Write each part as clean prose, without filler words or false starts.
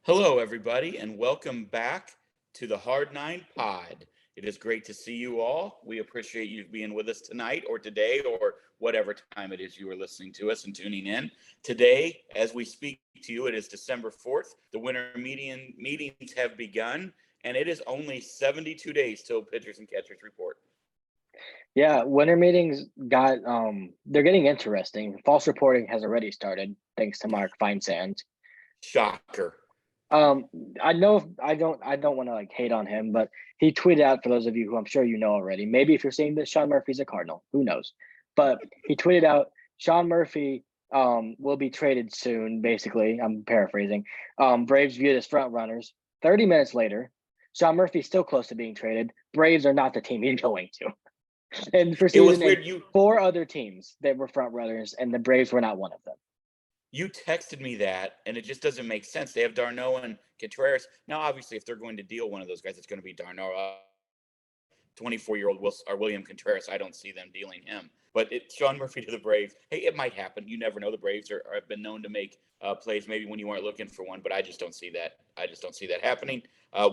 Hello, everybody, and welcome back to the Hard Nine Pod. It is great to see you all. We appreciate you being with us tonight or today or whatever time it is you are listening to us and tuning in. Today, as we speak to you, it is December 4th. The winter meetings have begun, and it is only 72 days till pitchers and catchers report. Yeah, winter meetings got they're getting interesting. False reporting has already started, thanks to Mark Feinsand. Shocker. Um, I know I don't want to like hate on him, but he tweeted out for those of you who I'm sure you know already. Maybe if you're seeing this, Sean Murphy's a Cardinal. Who knows? But he tweeted out Sean Murphy will be traded soon. Basically, I'm paraphrasing. Braves viewed as front runners. 30 minutes later, Sean Murphy's still close to being traded. Braves are not the team he's going to. And for It was season weird. eight, four other teams that were front runners, and the Braves were not one of them. You texted me that, and it just doesn't make sense. They have d'Arnaud and Contreras. Now, obviously, if they're going to deal one of those guys, it's going to be d'Arnaud. 24-year-old William Contreras. I don't see them dealing him. But Sean Murphy to the Braves. Hey, it might happen. You never know. The Braves have been known to make plays maybe when you weren't looking for one, but I just don't see that. I just don't see that happening.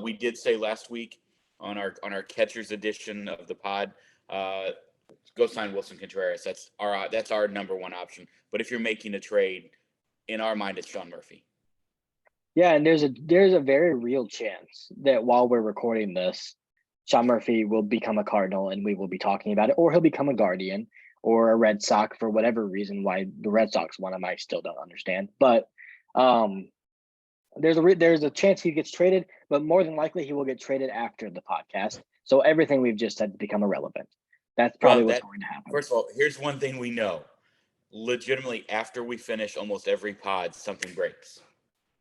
We did say last week on our catchers edition of the pod, go sign Wilson Contreras. That's our number one option. But if you're making a trade, in our mind, it's Sean Murphy. Yeah, and there's a very real chance that while we're recording this, Sean Murphy will become a Cardinal and we will be talking about it, or he'll become a Guardian or a Red Sox for whatever reason why the Red Sox want him. I still don't understand, but um, there's a chance he gets traded, but more than likely he will get traded after the podcast. So everything we've just said become irrelevant. That's probably what's going to happen. First of all, here's one thing we know. Legitimately, after we finish almost every pod, something breaks.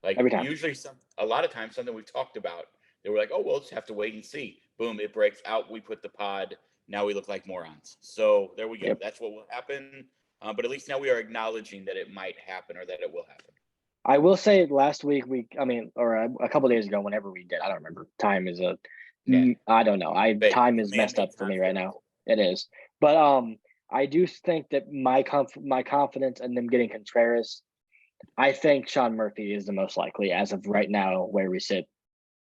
Like Every time. usually, a lot of times, something we've talked about. They were like, "Oh, we'll just have to wait and see." Boom, it breaks out. We put the pod. Now we look like morons. So there we go. Yep. That's what will happen. But at least now we are acknowledging that it might happen or that it will happen. I will say last week or a couple days ago, whenever we did, I don't remember. Time is I don't know. Time is messed up for me right now. It is, but I do think that my confidence in them getting Contreras, I think Sean Murphy is the most likely as of right now, where we sit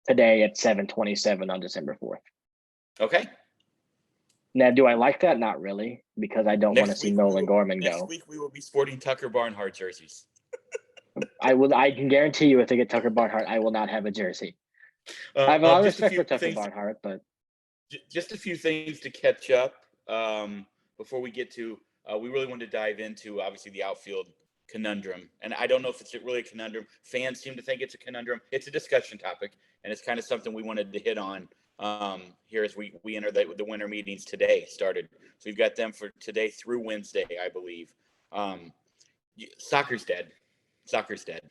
today at 7:27 on December 4th. Okay. Now, do I like that? Not really, because I don't want to see Nolan Gorman go. Next week we will be sporting Tucker Barnhart jerseys. I can guarantee you, if they get Tucker Barnhart, I will not have a jersey. I have a lot of respect for Tucker Barnhart, but just a few things to catch up before we get to. We really wanted to dive into obviously the outfield conundrum, and I don't know if it's really a conundrum. Fans seem to think it's a conundrum. It's a discussion topic, and it's kind of something we wanted to hit on here as we enter the winter meetings today started. So we've got them for today through Wednesday, I believe. Soccer's dead. Soccer's dead.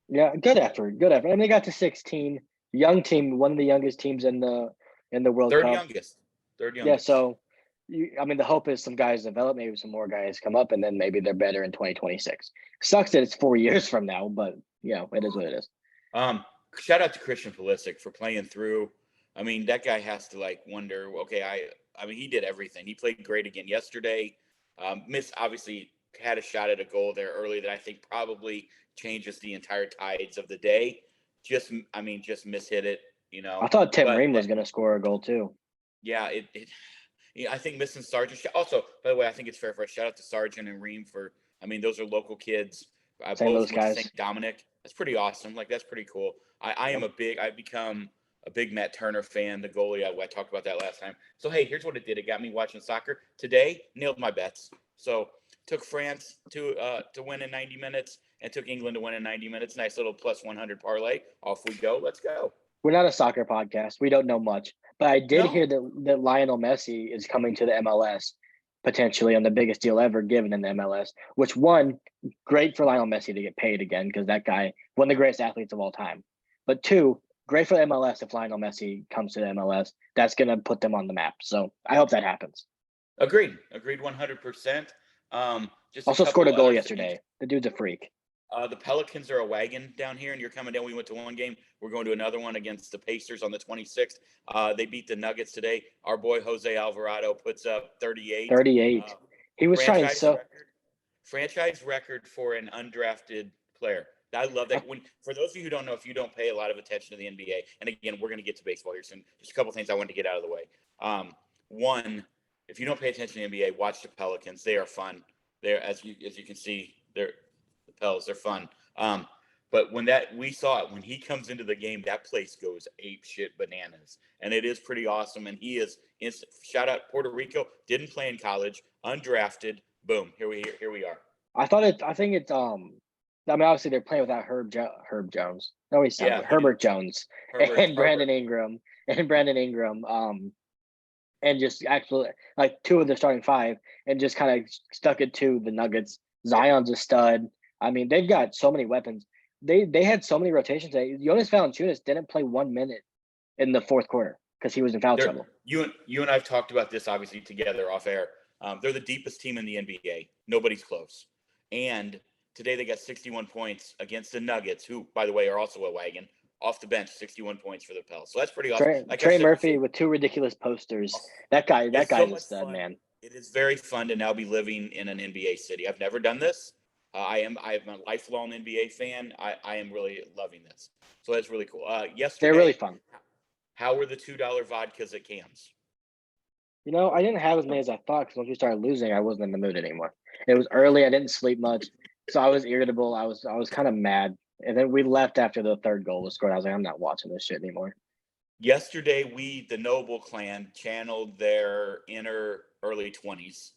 Yeah, good effort. And they got to 16. Young team, one of the youngest teams in the World Cup. Third youngest. Yeah, so the hope is some guys develop, maybe some more guys come up, and then maybe they're better in 2026. Sucks that it's 4 years from now, but it is what it is. Shout out to Christian Pulisic for playing through. I mean, that guy has to wonder. Okay, he did everything. He played great again yesterday. Obviously had a shot at a goal there early that I think probably changes the entire tides of the day. Just mishit it. I thought Tim Ream was going to score a goal too. Yeah, I think missing Sargent. Also, by the way, I think it's fair for a shout out to Sargent and Ream for. Those are local kids. Both guys. St. Dominic. That's pretty awesome. That's pretty cool. I've become a big Matt Turner fan, the goalie. I talked about that last time. So hey, here's what it did. It got me watching soccer today. Nailed my bets. So took France to win in 90 minutes and took England to win in 90 minutes. Nice little plus 100 parlay. Off we go. Let's go. We're not a soccer podcast. We don't know much. But I did hear that Lionel Messi is coming to the MLS potentially on the biggest deal ever given in the MLS, which one, great for Lionel Messi to get paid again because that guy, one of the greatest athletes of all time. But two, great for the MLS if Lionel Messi comes to the MLS. That's going to put them on the map. So I hope that happens. Agreed 100%. Also scored a goal yesterday. The dude's a freak. The Pelicans are a wagon down here, and you're coming down. We went to one game. We're going to another one against the Pacers on the 26th. They beat the Nuggets today. Our boy Jose Alvarado puts up 38. 38. He was trying so. Franchise record for an undrafted player. I love that. For those of you who don't know, if you don't pay a lot of attention to the NBA, and again, we're going to get to baseball here soon. Just a couple things I wanted to get out of the way. One, if you don't pay attention to the NBA, watch the Pelicans. They are fun. They're as you can see, they're the Pels. They're fun. But we saw it when he comes into the game, that place goes ape shit bananas, and it is pretty awesome. And he is instant. Shout out Puerto Rico. Didn't play in college, undrafted. Boom. Here we are. I think it's I mean, obviously they're playing without Herb Jones. No, he's Herbert Jones and Brandon Ingram and just actually like two of the starting five and just kind of stuck it to the Nuggets. Zion's a stud. I mean, they've got so many weapons. They had so many rotations today. Jonas Valanciunas didn't play 1 minute in the fourth quarter because he was in foul trouble. You and I've talked about this obviously together off air. They're the deepest team in the NBA. Nobody's close. And today they got 61 points against the Nuggets, who, by the way, are also a wagon. Off the bench, 61 points for the Pels. So that's pretty awesome. Trey Murphy with two ridiculous posters. That guy's a stud, man. It is very fun to now be living in an NBA city. I've never done this. I am a lifelong NBA fan. I am really loving this. So that's really cool. Yesterday, they're really fun. How were the $2 vodkas at Cam's? You know, I didn't have as many as I thought because once we started losing, I wasn't in the mood anymore. It was early. I didn't sleep much, so I was irritable. I was kind of mad. And then we left after the third goal was scored. I was like, I'm not watching this shit anymore. Yesterday, the Noble clan, channeled their inner early 20s.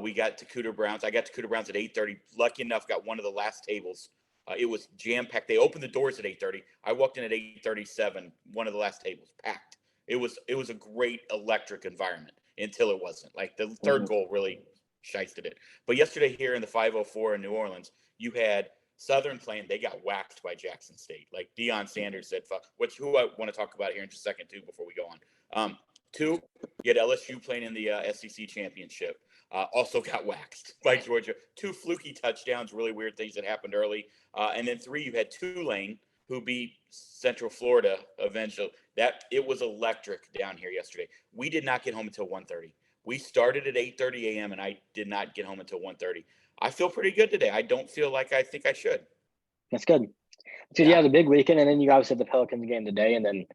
We got to Cooter Browns. I got to Cooter Browns at 8:30. Lucky enough, got one of the last tables. It was jam-packed. They opened the doors at 8:30. I walked in at 8:37, one of the last tables, packed. It was a great electric environment until it wasn't. Like the third goal really shysted it. But yesterday here in the 504 in New Orleans, you had Southern playing. They got whacked by Jackson State. Like Deion Sanders said, "Fuck." Who I want to talk about here in just a second too before we go on. Two, you had LSU playing in the SEC championship. Also got waxed by Georgia. Two fluky touchdowns, really weird things that happened early. And then three, you had Tulane, who beat Central Florida eventually. It was electric down here yesterday. We did not get home until 1:30. We started at 8:30 a.m. and I did not get home until 1:30. I feel pretty good today. I don't feel like I think I should. That's good. So the big weekend, and then you obviously have the Pelicans game today, and then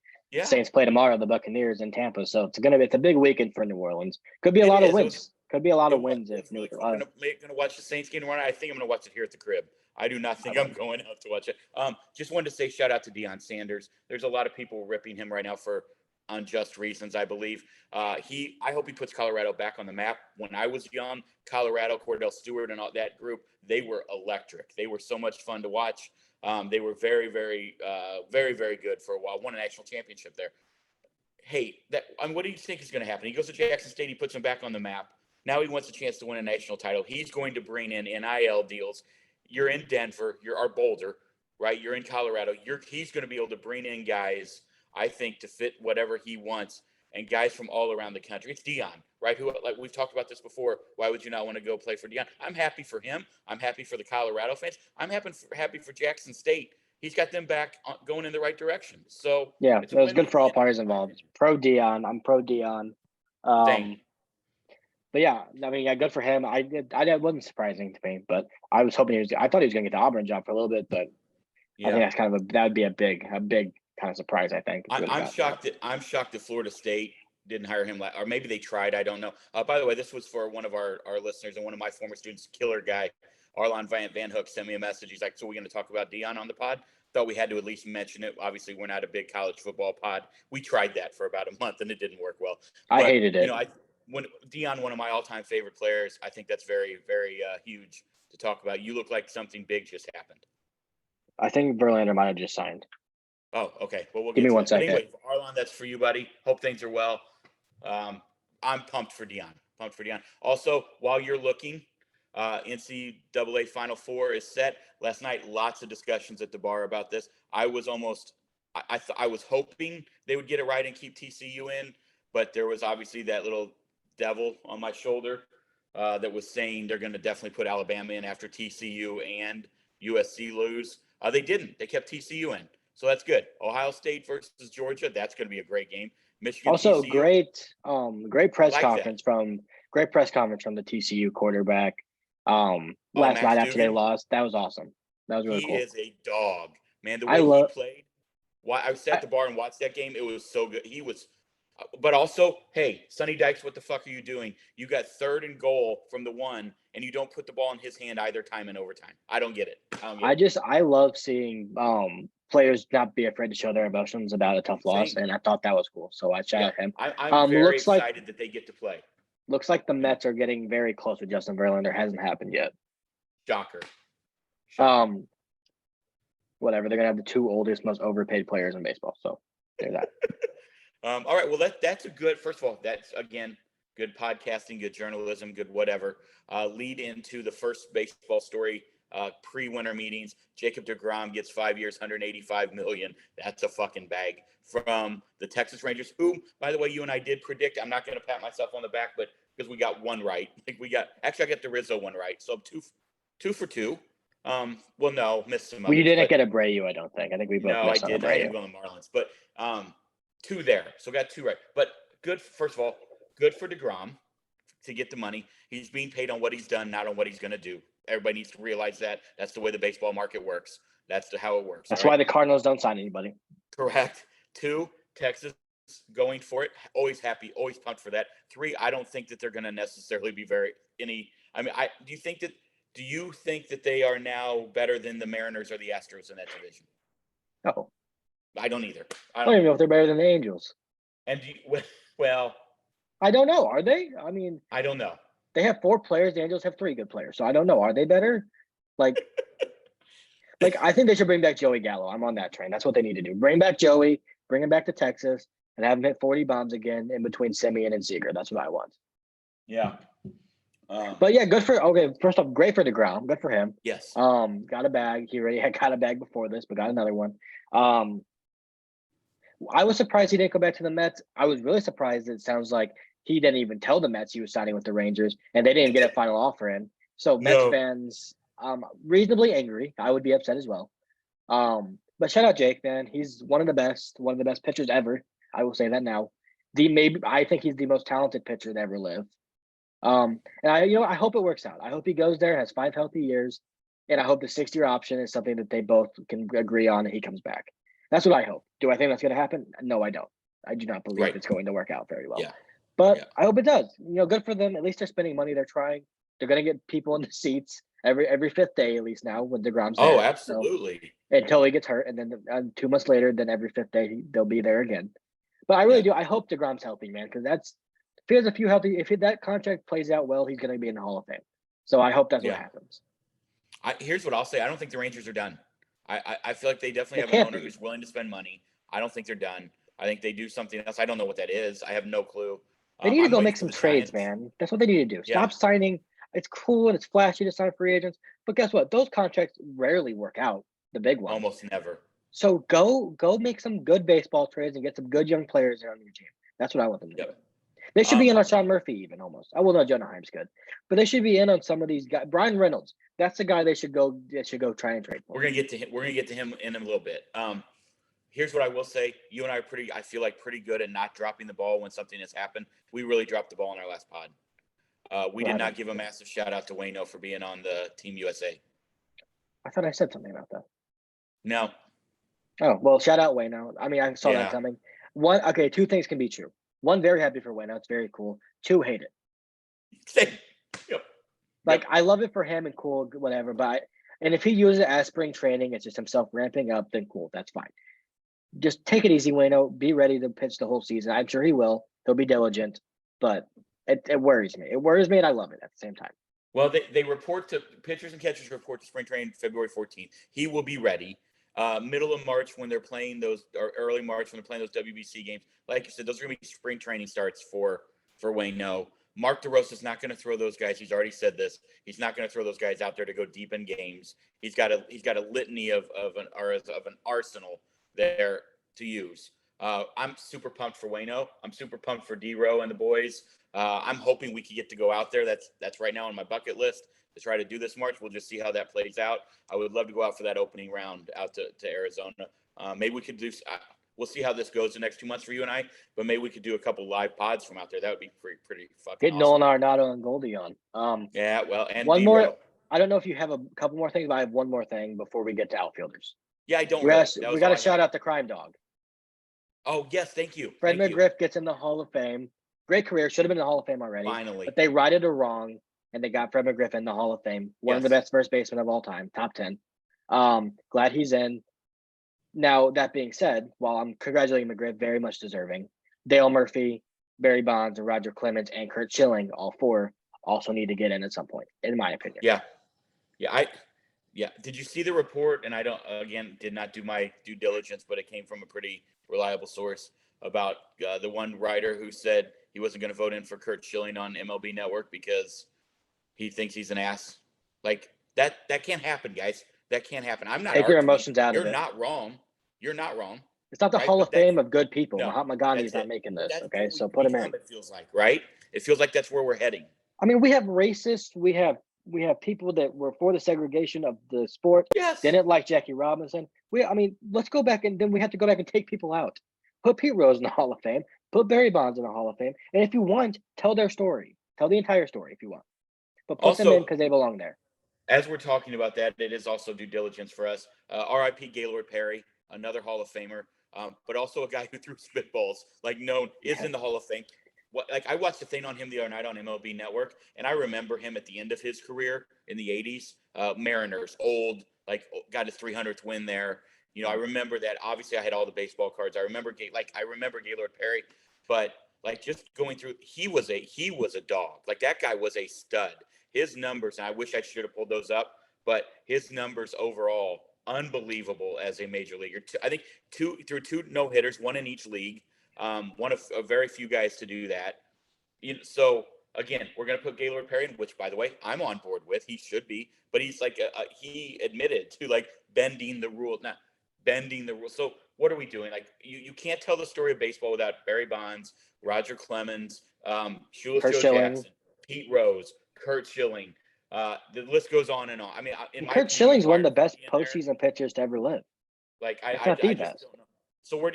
Saints play tomorrow, the Buccaneers in Tampa. So it's a big weekend for New Orleans. Could be a lot of wins. Could be a lot of wins if New Orleans. I'm going to watch the Saints game tomorrow. I think I'm going to watch it here at the crib. I do not think I'm going out to watch it. Just wanted to say shout out to Deion Sanders. There's a lot of people ripping him right now for unjust reasons, I believe. I hope he puts Colorado back on the map. When I was young, Colorado, Cordell Stewart, and all that group, they were electric. They were so much fun to watch. They were very, very, very, very good for a while. Won a national championship there. Hey, what do you think is going to happen? He goes to Jackson State. He puts them back on the map. Now he wants a chance to win a national title. He's going to bring in NIL deals. You're in Denver. You're our Boulder, right? You're in Colorado. He's going to be able to bring in guys, I think, to fit whatever he wants, and guys from all around the country. It's Deion, right? Who, like we've talked about this before. Why would you not want to go play for Deion? I'm happy for him. I'm happy for the Colorado fans. I'm happy for Jackson State. He's got them back going in the right direction. So yeah, it was good for all parties involved. Pro Deion. I'm pro Deion. But yeah, I mean, good for him. It wasn't surprising to me, but I was hoping I thought he was going to get the Auburn job for a little bit, but I think that's that would be a big kind of surprise. I think. I'm shocked that Florida State didn't hire him, or maybe they tried. I don't know. By the way, this was for one of our listeners and one of my former students, killer guy, Arlon Van Hook, sent me a message. He's like, "So we're going to talk about Deion on the pod?" Thought we had to at least mention it. Obviously, we're not a big college football pod. We tried that for about a month and it didn't work well. I hated it. When Deion, one of my all-time favorite players, I think that's very, very huge to talk about. You look like something big just happened. I think Verlander might have just signed. Oh, okay. Well, we'll give me 1 second. Anyway, Arlon, that's for you, buddy. Hope things are well. I'm pumped for Deion. Also, while you're looking, NCAA Final Four is set. Last night, lots of discussions at the bar about this. I was hoping they would get it right and keep TCU in, but there was obviously that little devil on my shoulder that was saying they're going to definitely put Alabama in after TCU and USC lose. They didn't. They kept TCU in. So that's good. Ohio State versus Georgia. That's going to be a great game. Michigan. Also, TCU, great press conference from the TCU quarterback. Last night after they lost, that was awesome. That was really He cool. is a dog, man. The I way he love. played. Why I sat at the bar and watched that game. It was so good. He was, but also, hey, Sonny Dykes, what the fuck are you doing? You got 3rd and goal from the 1, and you don't put the ball in his hand either time in overtime. I don't get it. I don't get it. I love seeing players not be afraid to show their emotions about a tough loss, Same. and I thought that was cool. So I shout Yeah, out him. I'm very Looks like excited that they get to play. the Mets are getting very close with Justin Verlander. Hasn't happened yet. Shocker. Whatever. They're gonna have the 2 oldest, most overpaid players in baseball. So there's that. All right. Well, that's a good. First of all, that's again good podcasting, good journalism, good whatever. Lead into the first baseball story. Pre-winter meetings. Jacob deGrom gets 5 years, $185 million. That's a fucking bag from the Texas Rangers. Who, by the way, you and I did predict. I'm not going to pat myself on the back, but because we got one right. I got the Rizzo one right. So I'm two for two. Well, no, missed some Well, you others. didn't But get Abreu, I don't think. I think we both no, I missed on did. I had Abreu. to go on the Marlins, but 2 there. So got 2 right. But good. First of all, good for deGrom to get the money. He's being paid on what he's done, not on what he's going to do. Everybody needs to realize that. That's the way the baseball market works. That's how it works. That's why the Cardinals don't sign anybody. Correct. 2, Texas going for it. Always happy. Always pumped for that. 3, I don't think that they're going to necessarily be do you think that they are now better than the Mariners or the Astros in that division? No. I don't either. I don't even know if they're better than the Angels. And well, I don't know. Are they? I mean, I don't know. They have 4 players. The Angels have 3 good players. So I don't know. Are they better? Like I think they should bring back Joey Gallo. I'm on that train. That's what they need to do. Bring back Joey, bring him back to Texas, and have him hit 40 bombs again in between Simeon and Seager. That's what I want. Yeah. But yeah, first off, great for deGrom. Good for him. Yes. Got a bag. He already had got a bag before this, but got another one. I was surprised he didn't go back to the Mets. I was really surprised. It sounds like he didn't even tell the Mets he was signing with the Rangers, and they didn't get a final offer in. So Mets fans, reasonably angry. I would be upset as well. But shout out Jake, man. He's one of the best pitchers ever. I will say that now. I think he's the most talented pitcher to ever live. And I hope it works out. I hope he goes there, has 5 healthy years, and I hope the 6-year option is something that they both can agree on and he comes back. That's what I hope. Do I think that's going to happen? No, I don't. I do not believe it's going to work out very well. Yeah. But I hope it does. Good for them. At least they're spending money. They're trying. They're going to get people in the seats every 5th day at least now when deGrom's there. Oh, absolutely. So, until he gets hurt, and then 2 months later, then every 5th day they'll be there again. But I really do. I hope deGrom's healthy, man, because if he has a few healthy, if that contract plays out well, he's going to be in the Hall of Fame. So I hope that's what happens. Here's what I'll say. I don't think the Rangers are done. I feel like they definitely have an owner who's willing to spend money. I don't think they're done. I think they do something else. I don't know what that is. I have no clue. They need to go make some trades, man. That's what they need to do. Stop signing. It's cool and it's flashy to sign free agents. But guess what? Those contracts rarely work out, the big ones. Almost never. So go make some good baseball trades and get some good young players on your team. That's what I want them to do. They should be in on Sean Murphy even almost. I will know Jonah Heim's good. But they should be in on some of these guys. Brian Reynolds, that's the guy they should go try and trade for. We're gonna get to him in a little bit. Here's what I will say. You and I I feel like pretty good at not dropping the ball when something has happened. We really dropped the ball in our last pod. We did not give a massive shout out to Wayno for being on the Team USA. I thought I said something about that. No. Oh, well, shout out Wayno. I mean, I saw that coming. 2 things can be true. 1, very happy for Wayno. It's very cool. 2, hate it. Yep. I love it for him and cool, whatever. And if he uses it as spring training, it's just himself ramping up, then cool. That's fine. Just take it easy, Wayno. Be ready to pitch the whole season. I'm sure he will. He'll be diligent. But it worries me. It worries me, and I love it at the same time. Well, they report to pitchers and catchers report to spring training February 14th. He will be ready. Middle of March when they're playing those, or early March when they're playing those WBC games. Like you said, those are going to be spring training starts for Wayno. Mark DeRosa's not going to throw those guys. He's already said this. He's not going to throw those guys out there to go deep in games. He's got a litany of an arsenal there to use. I'm super pumped for Wayno. I'm super pumped for D-Row and the boys. I'm hoping we can get to go out there. That's right now on my bucket list to try to do this March. We'll just see how that plays out. I would love to go out for that opening round out to Arizona. Maybe we could do. We'll see how this goes the next 2 months for you and I. But maybe we could do a couple live pods from out there. That would be pretty fucking. Get awesome. Nolan Arenado and Goldie on. Yeah, well, and one D-Row. more. I don't know if you have a couple more things, but I have one more thing before we get to outfielders. Yeah, I don't really. That We was got all to I shout had. out the crime dog. Oh, yes, thank you. Fred Thank you. McGriff gets in the Hall of Fame. Great career, should have been in the Hall of Fame already, Finally. but they righted a wrong, and they got Fred McGriff in the Hall of Fame. One of the Yes. best first basemen of all time, top 10. Glad he's in. Now, that being said, while I'm congratulating McGriff, very much deserving, Dale Murphy, Barry Bonds, and Roger Clemens, and Curt Schilling, all four, also need to get in at some point, in my opinion. Yeah. Yeah. Did you see the report? And I did not do my due diligence, but it came from a pretty reliable source about the one writer who said he wasn't going to vote in for Curt Schilling on MLB Network because he thinks he's an ass. Like that can't happen, guys. That can't happen. I'm not Take your arguing. emotions out of You're it. not wrong. You're not wrong. It's not the Right? Hall But of Fame of good people. no, Mahatma Gandhi is that's not it. making But this, that's okay? what So we've put him in. become, it feels like, right? It feels like that's where we're heading. I mean, we have racists. We have people that were for the segregation of the sport. Yes. Didn't like Jackie Robinson. Let's go back and then we have to go back and take people out. Put Pete Rose in the Hall of Fame. Put Barry Bonds in the Hall of Fame. And if you want, tell their story. Tell the entire story if you want. But put them in Also, because they belong there. as we're talking about that, it is also due diligence for us. R.I.P. Gaylord Perry, another Hall of Famer, but also a guy who threw spitballs, is in the Hall of Fame. I watched a thing on him the other night on MLB Network, and I remember him at the end of his career in the '80s. Mariners, old, got his 300th win there. I remember that. Obviously, I had all the baseball cards. I remember Gaylord Perry, but just going through, he was a dog. That guy was a stud. His numbers, and I wish I should have pulled those up, but his numbers overall, unbelievable as a major leaguer. I think two no hitters, one in each league. One of very few guys to do that. So again, we're going to put Gaylord Perry in, which, by the way, I'm on board with. He should be, but he's he admitted to bending the rules, not bending the rules. So what are we doing? You can't tell the story of baseball without Barry Bonds, Roger Clemens, Shoeless Joe Jackson, Pete Rose, Curt Schilling. The list goes on and on. I mean, in my Curt opinion, Schilling's one of the best postseason pitchers to ever live. I the just best. don't know. So where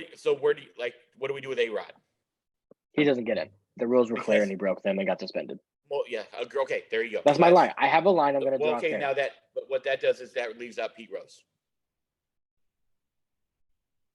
do you what do we do with A-Rod? He doesn't get in. The rules were clear and he broke them and got suspended. Well, yeah. Okay, there you go. That's my line. I have a line I'm going to draw. Okay, now but what that does is that leaves out Pete Rose.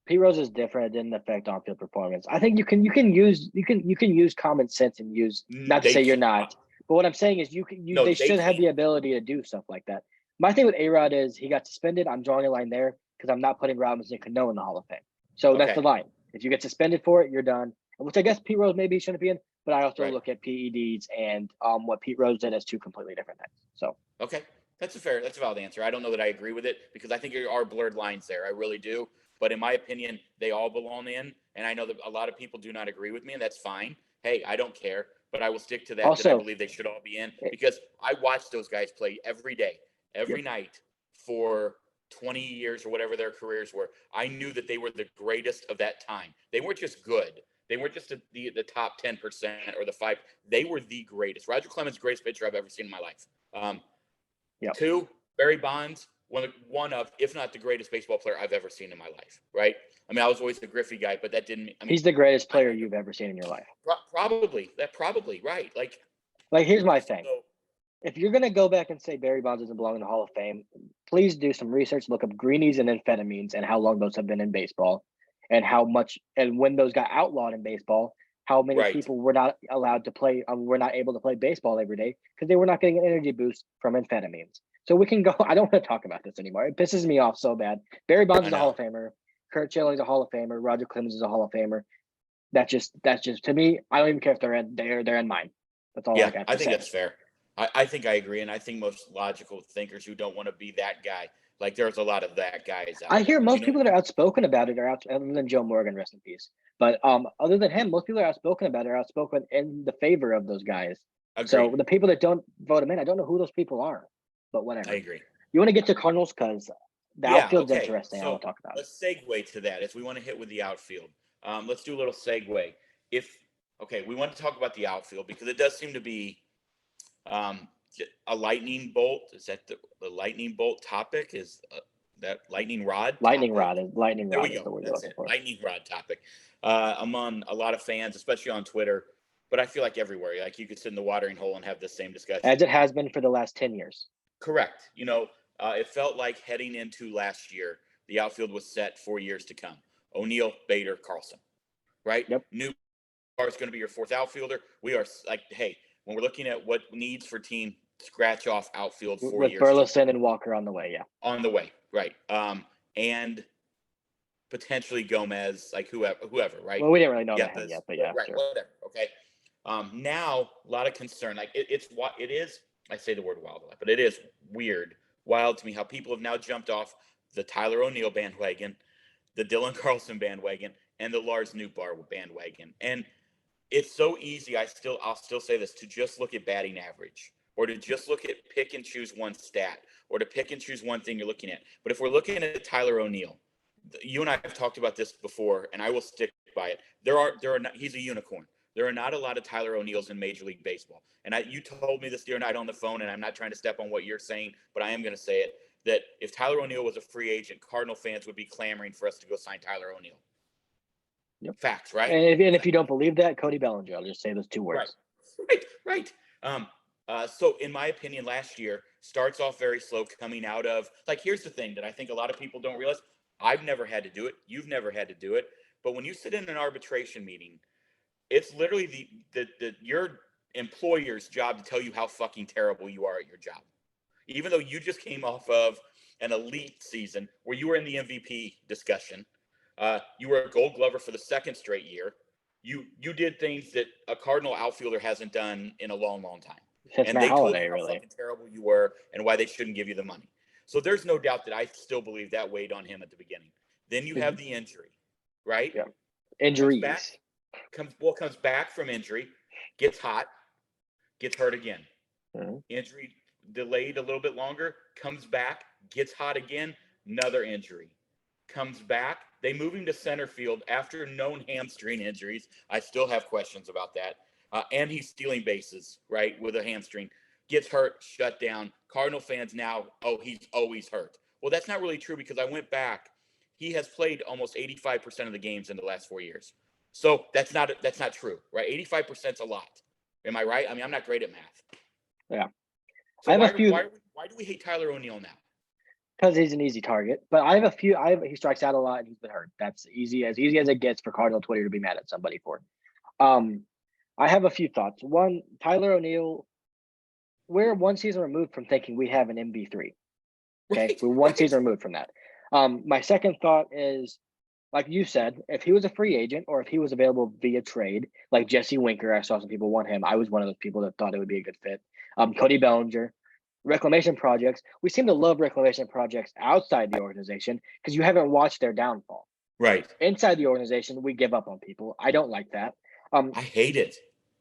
Pete Rose is different. It didn't affect on-field performance. I think you can use common sense and use, not to say you're not, but what I'm saying is they should have the ability to do stuff like that. My thing with A-Rod is he got suspended. I'm drawing a line there because I'm not putting Robinson Cano in the Hall of Fame. So that's the line. If you get suspended for it, you're done. Which I guess Pete Rose maybe shouldn't be in, but I also look at PEDs and what Pete Rose did as two completely different things. So okay, that's a valid answer. I don't know that I agree with it because I think there are blurred lines there. I really do. But in my opinion, they all belong in, and I know that a lot of people do not agree with me, and that's fine. Hey, I don't care, but I will stick to that. Also, that I believe they should all be in because I watch those guys play every day, every night for 20 years or whatever their careers were. I knew that they were the greatest of that time. They weren't just good. They weren't just the top 10% or the 5. They were the greatest. Roger Clemens, greatest pitcher I've ever seen in my life. 2, Barry Bonds, one of, if not the greatest baseball player I've ever seen in my life, right? I mean, I was always the Griffey guy, but that didn't. I mean, he's the greatest player you've ever seen in your life. Probably, right? Here's my thing. If you're going to go back and say Barry Bonds doesn't belong in the Hall of Fame, please do some research, look up greenies and amphetamines and how long those have been in baseball and how much, and when those got outlawed in baseball, how many people were not allowed to play, were not able to play baseball every day because they were not getting an energy boost from amphetamines. So we can go, I don't want to talk about this anymore. It pisses me off so bad. Barry Bonds is a Hall of Famer. Curt Schilling is a Hall of Famer. Roger Clemens is a Hall of Famer. That's just to me, I don't even care if they're in mine. That's all I got to say. I think that's fair. I think I agree, and I think most logical thinkers who don't want to be that guy, there's a lot of that guys out I hear there, most people that are outspoken about it are other than Joe Morgan, rest in peace. But other than him, most people that are outspoken about it are outspoken in the favor of those guys. Agreed. So the people that don't vote him in, I don't know who those people are, but whatever. I agree. You want to get to Cardinals because the outfield's interesting. So I want to talk about let's segue to that as we want to hit with the outfield. Let's do a little segue. We want to talk about the outfield because it does seem to be a lightning bolt. Is that the lightning bolt topic? Is that lightning rod? Lightning rod is the word you're looking for. Lightning rod topic among a lot of fans, especially on Twitter. But I feel like everywhere, you could sit in the watering hole and have the same discussion. As it has been for the last 10 years. Correct. It felt like heading into last year, the outfield was set for years to come. O'Neill, Bader, Carlson, right? Yep. New is going to be your fourth outfielder. We are like, hey, when we're looking at what needs for team, scratch off outfield 4 With years Burleson and Walker on the way, yeah. on the way, right? And potentially Gomez, like whoever, right? Well, we didn't really know Yeah, about him yet, but yeah, right, sure. whatever. Okay. Now a lot of concern. Like it's what it is. I say the word wild a lot, but it is wild to me how people have now jumped off the Tyler O'Neill bandwagon, the Dylan Carlson bandwagon, and the Lars Nootbaar bandwagon. And it's so easy. I'll still say this, to just look at batting average, or to just look at pick and choose one stat, or to pick and choose one thing you're looking at. But if we're looking at Tyler O'Neill, you and I have talked about this before, and I will stick by it. There are not, he's a unicorn. There are not a lot of Tyler O'Neills in Major League Baseball. And you told me this the other night on the phone, and I'm not trying to step on what you're saying, but I am going to say it, that if Tyler O'Neill was a free agent, Cardinal fans would be clamoring for us to go sign Tyler O'Neill. Yep. Facts, right? And if you don't believe that, Cody Bellinger. I'll just say those two words. Right. So in my opinion, last year starts off very slow coming out of, like, here's the thing that I think a lot of people don't realize. I've never had to do it. You've never had to do it. But when you sit in an arbitration meeting, it's literally your employer's job to tell you how fucking terrible you are at your job. Even though you just came off of an elite season where you were in the MVP discussion, you were a Gold Glover for the second straight year. You did things that a Cardinal outfielder hasn't done in a long, long time. Since And Matt they told Holliday, you how really. fucking terrible you were and why they shouldn't give you the money. So there's no doubt that I still believe that weighed on him at the beginning. Then you have the injury, right? Yeah. Injuries. Comes back from injury, gets hot, gets hurt again. Mm-hmm. Injury delayed a little bit longer, comes back, gets hot again, another injury. Comes back. They move him to center field after known hamstring injuries. I still have questions about that. And he's stealing bases, right, with a hamstring. Gets hurt, shut down. Cardinal fans now, he's always hurt. Well, that's not really true because I went back. He has played almost 85% of the games in the last 4 years. So that's not true, right? 85% is a lot. Am I right? I mean, I'm not great at math. Yeah. So why do we hate Tyler O'Neill now? Because he's an easy target. But I have a few. He strikes out a lot and he's been hurt. That's easy as it gets for Cardinal Twitter to be mad at somebody for. I have a few thoughts. One, Tyler O'Neill, we're one season removed from thinking we have an MB3. Okay, we're one season removed from that. My second thought is, like you said, if he was a free agent or if he was available via trade, like Jesse Winker, I saw some people want him. I was one of those people that thought it would be a good fit. Cody Bellinger. Reclamation projects. We seem to love reclamation projects outside the organization because you haven't watched their downfall. Right. Inside the organization, we give up on people. I don't like that. I hate it.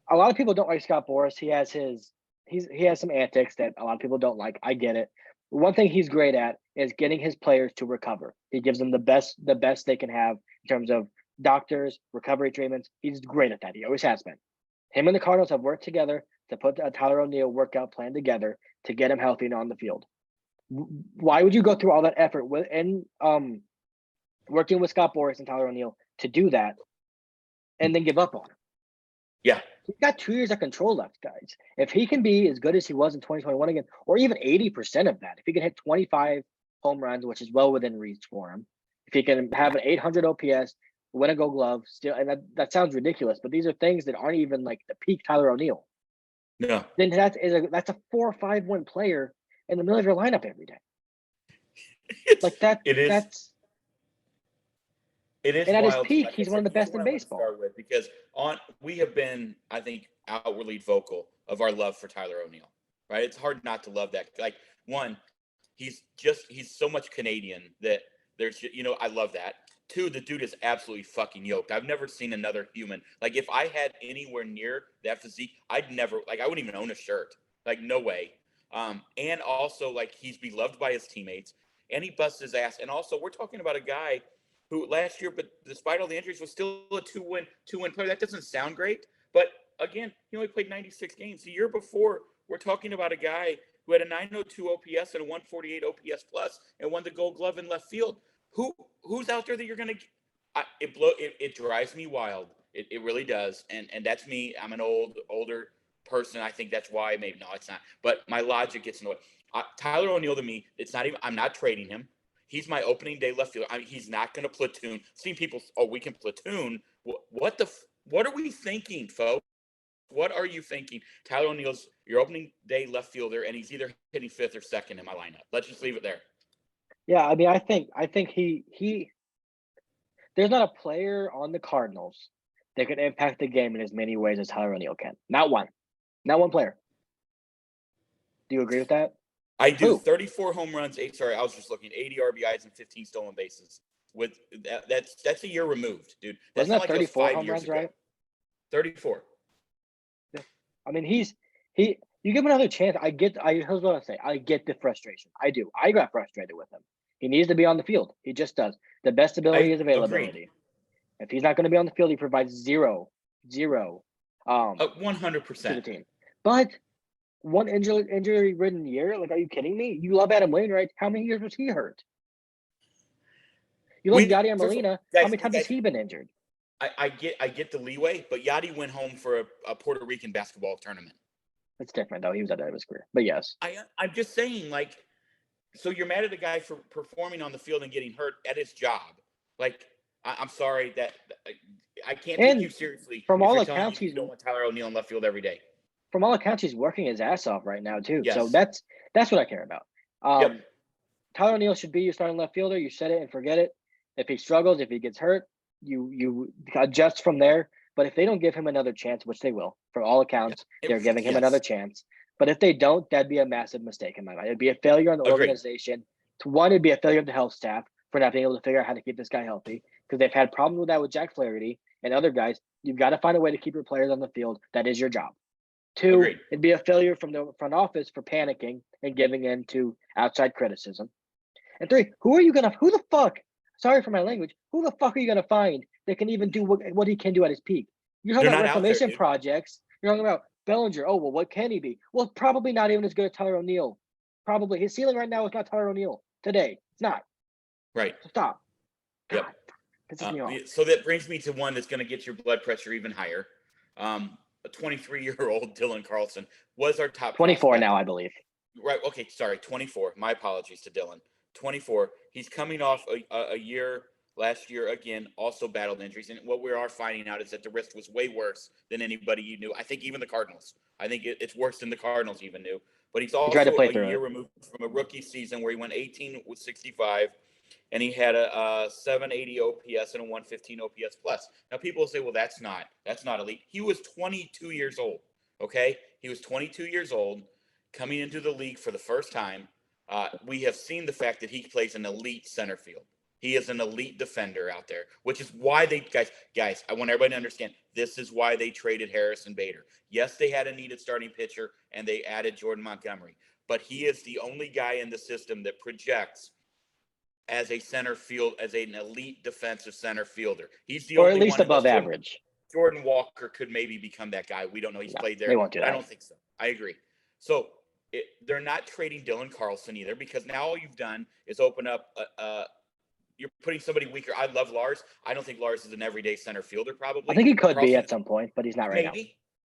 A lot of people don't like Scott Boras. He has some antics that a lot of people don't like. I get it. One thing he's great at is getting his players to recover. He gives them the best they can have in terms of doctors, recovery treatments. He's great at that. He always has been. Him and the Cardinals have worked together to put a Tyler O'Neill workout plan together to get him healthy and on the field. Why would you go through all that effort working with Scott Boras and Tyler O'Neill to do that and then give up on him? Yeah. He's got 2 years of control left, guys. If he can be as good as he was in 2021 again, or even 80% of that, if he can hit 25 home runs, which is well within reach for him, if he can have an 800 OPS, win a Gold Glove, still, and that sounds ridiculous, but these are things that aren't even like the peak Tyler O'Neill. No. Then that's a 4 or 5 win player in the middle of your lineup every day. Like that. It is. It is. And at wild. his peak, he's one of the best in baseball. Because we have been, I think, outwardly vocal of our love for Tyler O'Neill. Right? It's hard not to love that. Like, one, he's so much Canadian that there's, I love that. 2, the dude is absolutely fucking yoked. I've never seen another human. Like, if I had anywhere near that physique, I wouldn't even own a shirt. Like, no way. And also, like, he's beloved by his teammates, and he busts his ass. And also, we're talking about a guy who last year, but despite all the injuries, was still a two-win player. That doesn't sound great. But, again, he only played 96 games. The year before, we're talking about a guy who had a 902 OPS and a 148 OPS plus and won the Gold Glove in left field. Who's out there that you're going to – it drives me wild. It really does. And that's me. I'm an older person. I think that's why maybe – no, it's not. But my logic gets in the way. Tyler O'Neill to me, it's not even. I'm not trading him. He's my opening day left fielder. I mean, he's not going to platoon. Seeing people, we can platoon. What are we thinking, folks? What are you thinking? Tyler O'Neill's your opening day left fielder, and he's either hitting fifth or second in my lineup. Let's just leave it there. Yeah, I mean, I think he there's not a player on the Cardinals that could impact the game in as many ways as Tyler O'Neill can. Not one player. Do you agree with that? I do. Who? 34 home runs. I was just looking. 80 RBIs and 15 stolen bases. With that's a year removed, dude. That's Wasn't not that like it was 34 5 home years runs, ago. right? 34. I mean, you give him another chance. Here's what I say. I get the frustration. I do. I got frustrated with him. He needs to be on the field. He just does. The best ability is availability. Agreed. If he's not going to be on the field, he provides zero, 100%. to the team. But one injury-ridden year, like, are you kidding me? You love Adam Wainwright. How many years was he hurt? You love Yadier Molina. How many times has he been injured? I get the leeway, but Yadi went home for a Puerto Rican basketball tournament. It's different, though. He was at the end of his career. But yes. I'm just saying, like, so you're mad at a guy for performing on the field and getting hurt at his job. Like, I'm sorry that I can't take you seriously. From all accounts, you don't want Tyler O'Neill in left field every day. From all accounts, he's working his ass off right now, too. Yes. So that's what I care about. Yep. Tyler O'Neill should be your starting left fielder. You set it and forget it. If he struggles, if he gets hurt, you adjust from there. But if they don't give him another chance, which they will, for all accounts, they're giving him another chance. But if they don't, that'd be a massive mistake in my mind. It'd be a failure on the organization. One, it'd be a failure of the health staff for not being able to figure out how to keep this guy healthy, because they've had problems with that with Jack Flaherty and other guys. You've got to find a way to keep your players on the field. That is your job. Two, it'd be a failure from the front office for panicking and giving in to outside criticism. And three, who the fuck, sorry for my language, who the fuck are you going to find that can even do what he can do at his peak? You're talking about reclamation projects. You're talking about Bellinger. Oh, well, what can he be? Well, probably not even as good as Tyler O'Neill. Probably. His ceiling right now is not Tyler O'Neill today. It's not. Right. So stop. Yep. So that brings me to one that's going to get your blood pressure even higher. A 23-year-old Dylan Carlson was our top 24 prospect. now, I believe. Right. Okay. Sorry. 24. My apologies to Dylan. 24. He's coming off a year. Last year, again, also battled injuries. And what we are finding out is that the risk was way worse than anybody you knew. I think even the Cardinals. I think it's worse than the Cardinals even knew. But he's also a year removed from a rookie season where he went 18 with 65, and he had a 780 OPS and a 115 OPS plus. Now, people will say, well, that's not elite. He was 22 years old, okay? He was 22 years old coming into the league for the first time. We have seen the fact that he plays an elite center field. He is an elite defender out there, which is why guys, I want everybody to understand, this is why they traded Harrison Bader. Yes, they had a needed starting pitcher, and they added Jordan Montgomery. But he is the only guy in the system that projects as a center field, as an elite defensive center fielder. He's the only one. Or at least above average. Jordan Walker could maybe become that guy. We don't know. He's played there. They won't do that. I don't think so. I agree. So they're not trading Dylan Carlson either, because now all you've done is open up you're putting somebody weaker. I love Lars. I don't think Lars is an everyday center fielder, probably. I think he could be at some point, but he's not right now.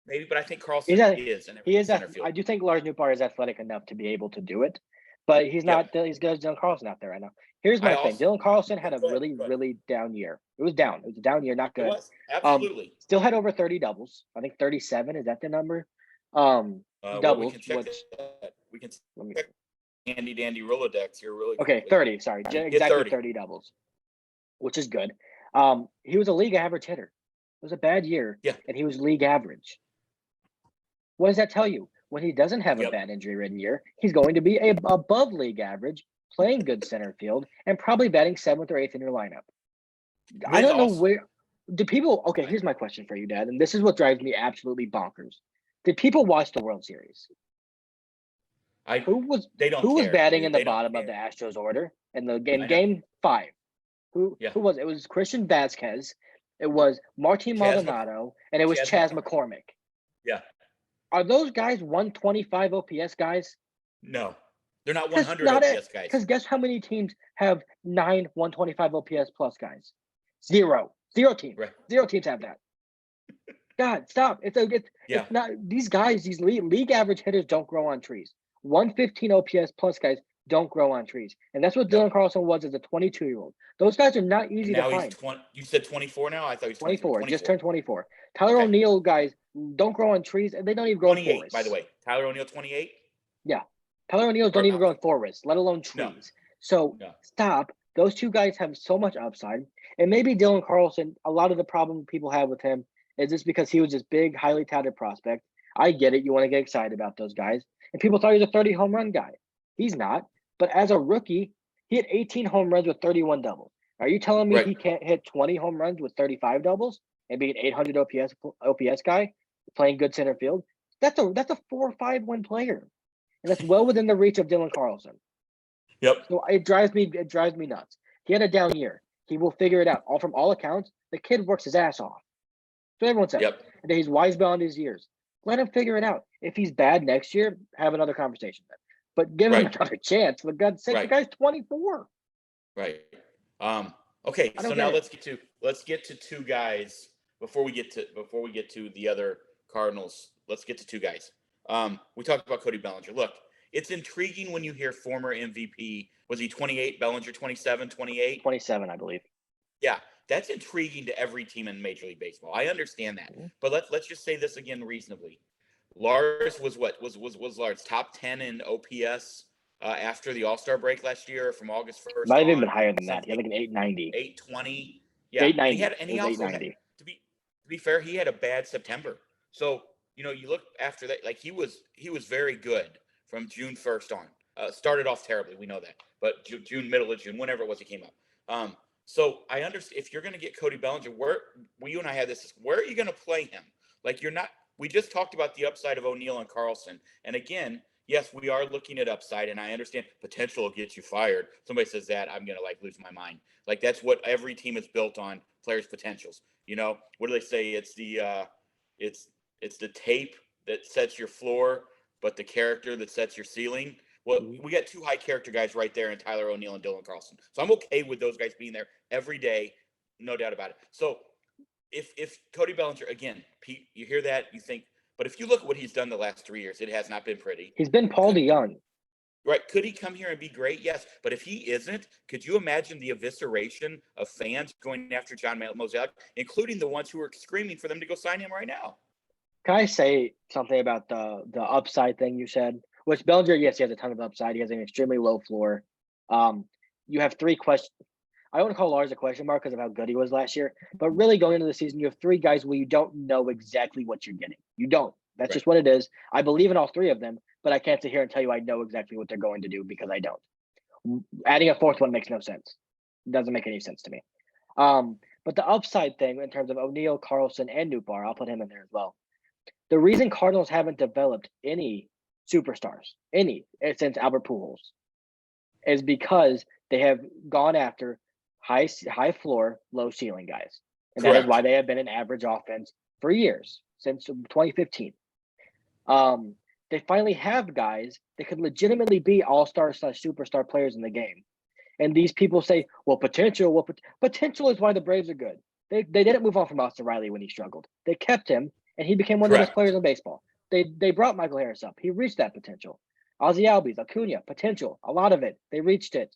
Maybe, but I think Carlson is an everyday center fielder. I do think Lars Nootbaar is athletic enough to be able to do it, but he's not as good as Dylan Carlson out there right now. Here's my thing. Dylan Carlson had a really down year. It was down. It was a down year, not good. It was. Absolutely. Still had over 30 doubles. I think 37. Is that the number? Doubles. We can check that. We can check handy dandy Rolodex here really quickly. Okay, 30. Sorry, exactly 30 doubles, which is good. He was a league average hitter. It was a bad year, and he was league average. What does that tell you? When he doesn't have a bad injury-ridden year, he's going to be above league average, playing good center field, and probably batting 7th or 8th in your lineup. I don't know where – do people – okay, here's my question for you, Dad, and this is what drives me absolutely bonkers. Did people watch the World Series? Who was batting in the bottom of the Astros order in game 5? Who was it? It was Christian Vasquez. It was Martin Maldonado, and it was Chas McCormick. Yeah. Are those guys 125 OPS guys? No, they're not 100 OPS guys. Because guess how many teams have 9 125 OPS plus guys? Zero teams. Right. 0 teams have that. God, stop! It's not these guys. These league average hitters don't grow on trees. 115 OPS plus guys don't grow on trees. And that's what Nope. Dylan Carlson was as a 22-year-old. Those guys are not And easy to now he's find. 20. You said 24 now? I thought he was 23. 24, just turned 24. Tyler Okay. O'Neill guys don't grow on trees, and they don't even grow in 28, forests. by the way. Tyler O'Neill, 28? Yeah. Tyler O'Neill's don't even grow in forests, let alone trees. So stop. Those two guys have so much upside. And maybe Dylan Carlson, a lot of the problem people have with him is just because he was this big, highly touted prospect. I get it. You want to get excited about those guys. And people thought he was a 30 home run guy. He's not. But as a rookie, he had 18 home runs with 31 doubles. Are you telling me he can't hit 20 home runs with 35 doubles and be an 800 OPS guy playing good center field? That's a 4 or 5 win player. And that's well within the reach of Dylan Carlson. Yep. So it drives me nuts. He had a down year. He will figure it out. From all accounts, the kid works his ass off. So everyone says. Yep. And he's wise beyond his years. Let him figure it out. If he's bad next year, have another conversation then. But give him another chance. For God's sake, the guy's 24. Right. Okay. So now let's get to two guys before we get to the other Cardinals. Let's get to two guys. We talked about Cody Bellinger. Look, it's intriguing when you hear former MVP. Was he 28? Bellinger 27, 28? 27, I believe. Yeah, that's intriguing to every team in Major League Baseball. I understand that, but let's just say this again reasonably. Lars was Lars top 10 in OPS after the All-Star break last year from August 1st. Might have even been higher than that. He had like an 890. 820. Yeah, 890. And he also had, to be fair, he had a bad September. So you look after that, like he was very good from June 1st on. Started off terribly, we know that, but June, middle of June, whenever it was, he came up. So I understand if you're going to get Cody Bellinger, you and I had this. Where are you going to play him? Like you're not. We just talked about the upside of O'Neill and Carlson, and again, yes, we are looking at upside, and I understand potential will get you fired. Somebody says that, I'm going to lose my mind. Like that's what every team is built on: players' potentials. What do they say? It's the tape that sets your floor, but the character that sets your ceiling. Well, we got two high character guys right there in Tyler O'Neill and Dylan Carlson. So I'm okay with those guys being there every day, no doubt about it. So if Cody Bellinger, again, Pete, you hear that, you think, but if you look at what he's done the last 3 years, it has not been pretty. He's been Paul DeYoung. Right. Could he come here and be great? Yes. But if he isn't, could you imagine the evisceration of fans going after John Mozeliak, including the ones who are screaming for them to go sign him right now? Can I say something about the upside thing you said? Which Bellinger, yes, he has a ton of upside. He has an extremely low floor. You have 3 questions. I don't want to call Lars a question mark because of how good he was last year. But really going into the season, you have 3 guys where you don't know exactly what you're getting. You don't. That's just what it is. I believe in all 3 of them, but I can't sit here and tell you I know exactly what they're going to do because I don't. Adding a 4th one makes no sense. It doesn't make any sense to me. But the upside thing in terms of O'Neill, Carlson, and Nootbaar, I'll put him in there as well. The reason Cardinals haven't developed any superstars, since Albert Pujols, is because they have gone after high floor, low ceiling guys. And that is why they have been an average offense for years, since 2015. They finally have guys that could legitimately be all-star / superstar players in the game. And these people say, well, potential is why the Braves are good. They didn't move on from Austin Riley when he struggled. They kept him, and he became one of the best players in baseball. They brought Michael Harris up. He reached that potential. Ozzie Albies, Acuna, potential. A lot of it. They reached it.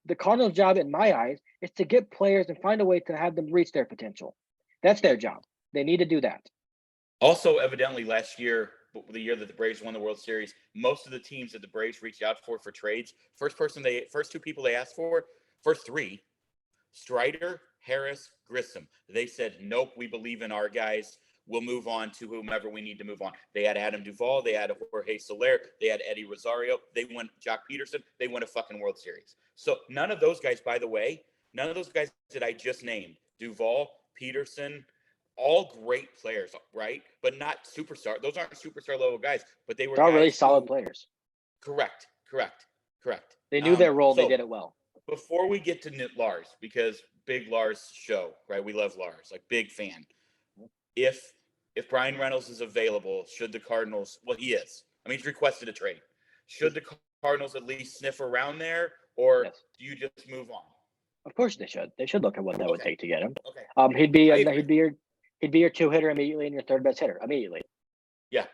The Cardinals' job, in my eyes, is to get players and find a way to have them reach their potential. That's their job. They need to do that. Also, evidently, last year, the year that the Braves won the World Series, most of the teams that the Braves reached out for trades, first 2 people they asked for, first 3, Strider, Harris, Grissom. They said, nope, we believe in our guys. We'll move on to whomever we need to move on. They had Adam Duvall. They had Jorge Soler. They had Eddie Rosario. They won Jock Peterson. They won a fucking World Series. So none of those guys, by the way, none of those guys that I just named, Duvall, Peterson, all great players, right? But not superstar. Those aren't superstar level guys, but they were They're all really solid players. Correct. They knew their role. They did it well. Before we get to Lars, because big Lars show, right? We love Lars, like big fan. If Brian Reynolds is available, should the Cardinals, well, he is. I mean, he's requested a trade. Should the Cardinals at least sniff around there, or do you just move on? Of course they should. They should look at what that would take to get him. Okay. He'd be your 2 hitter immediately and your 3rd best hitter immediately. Yeah.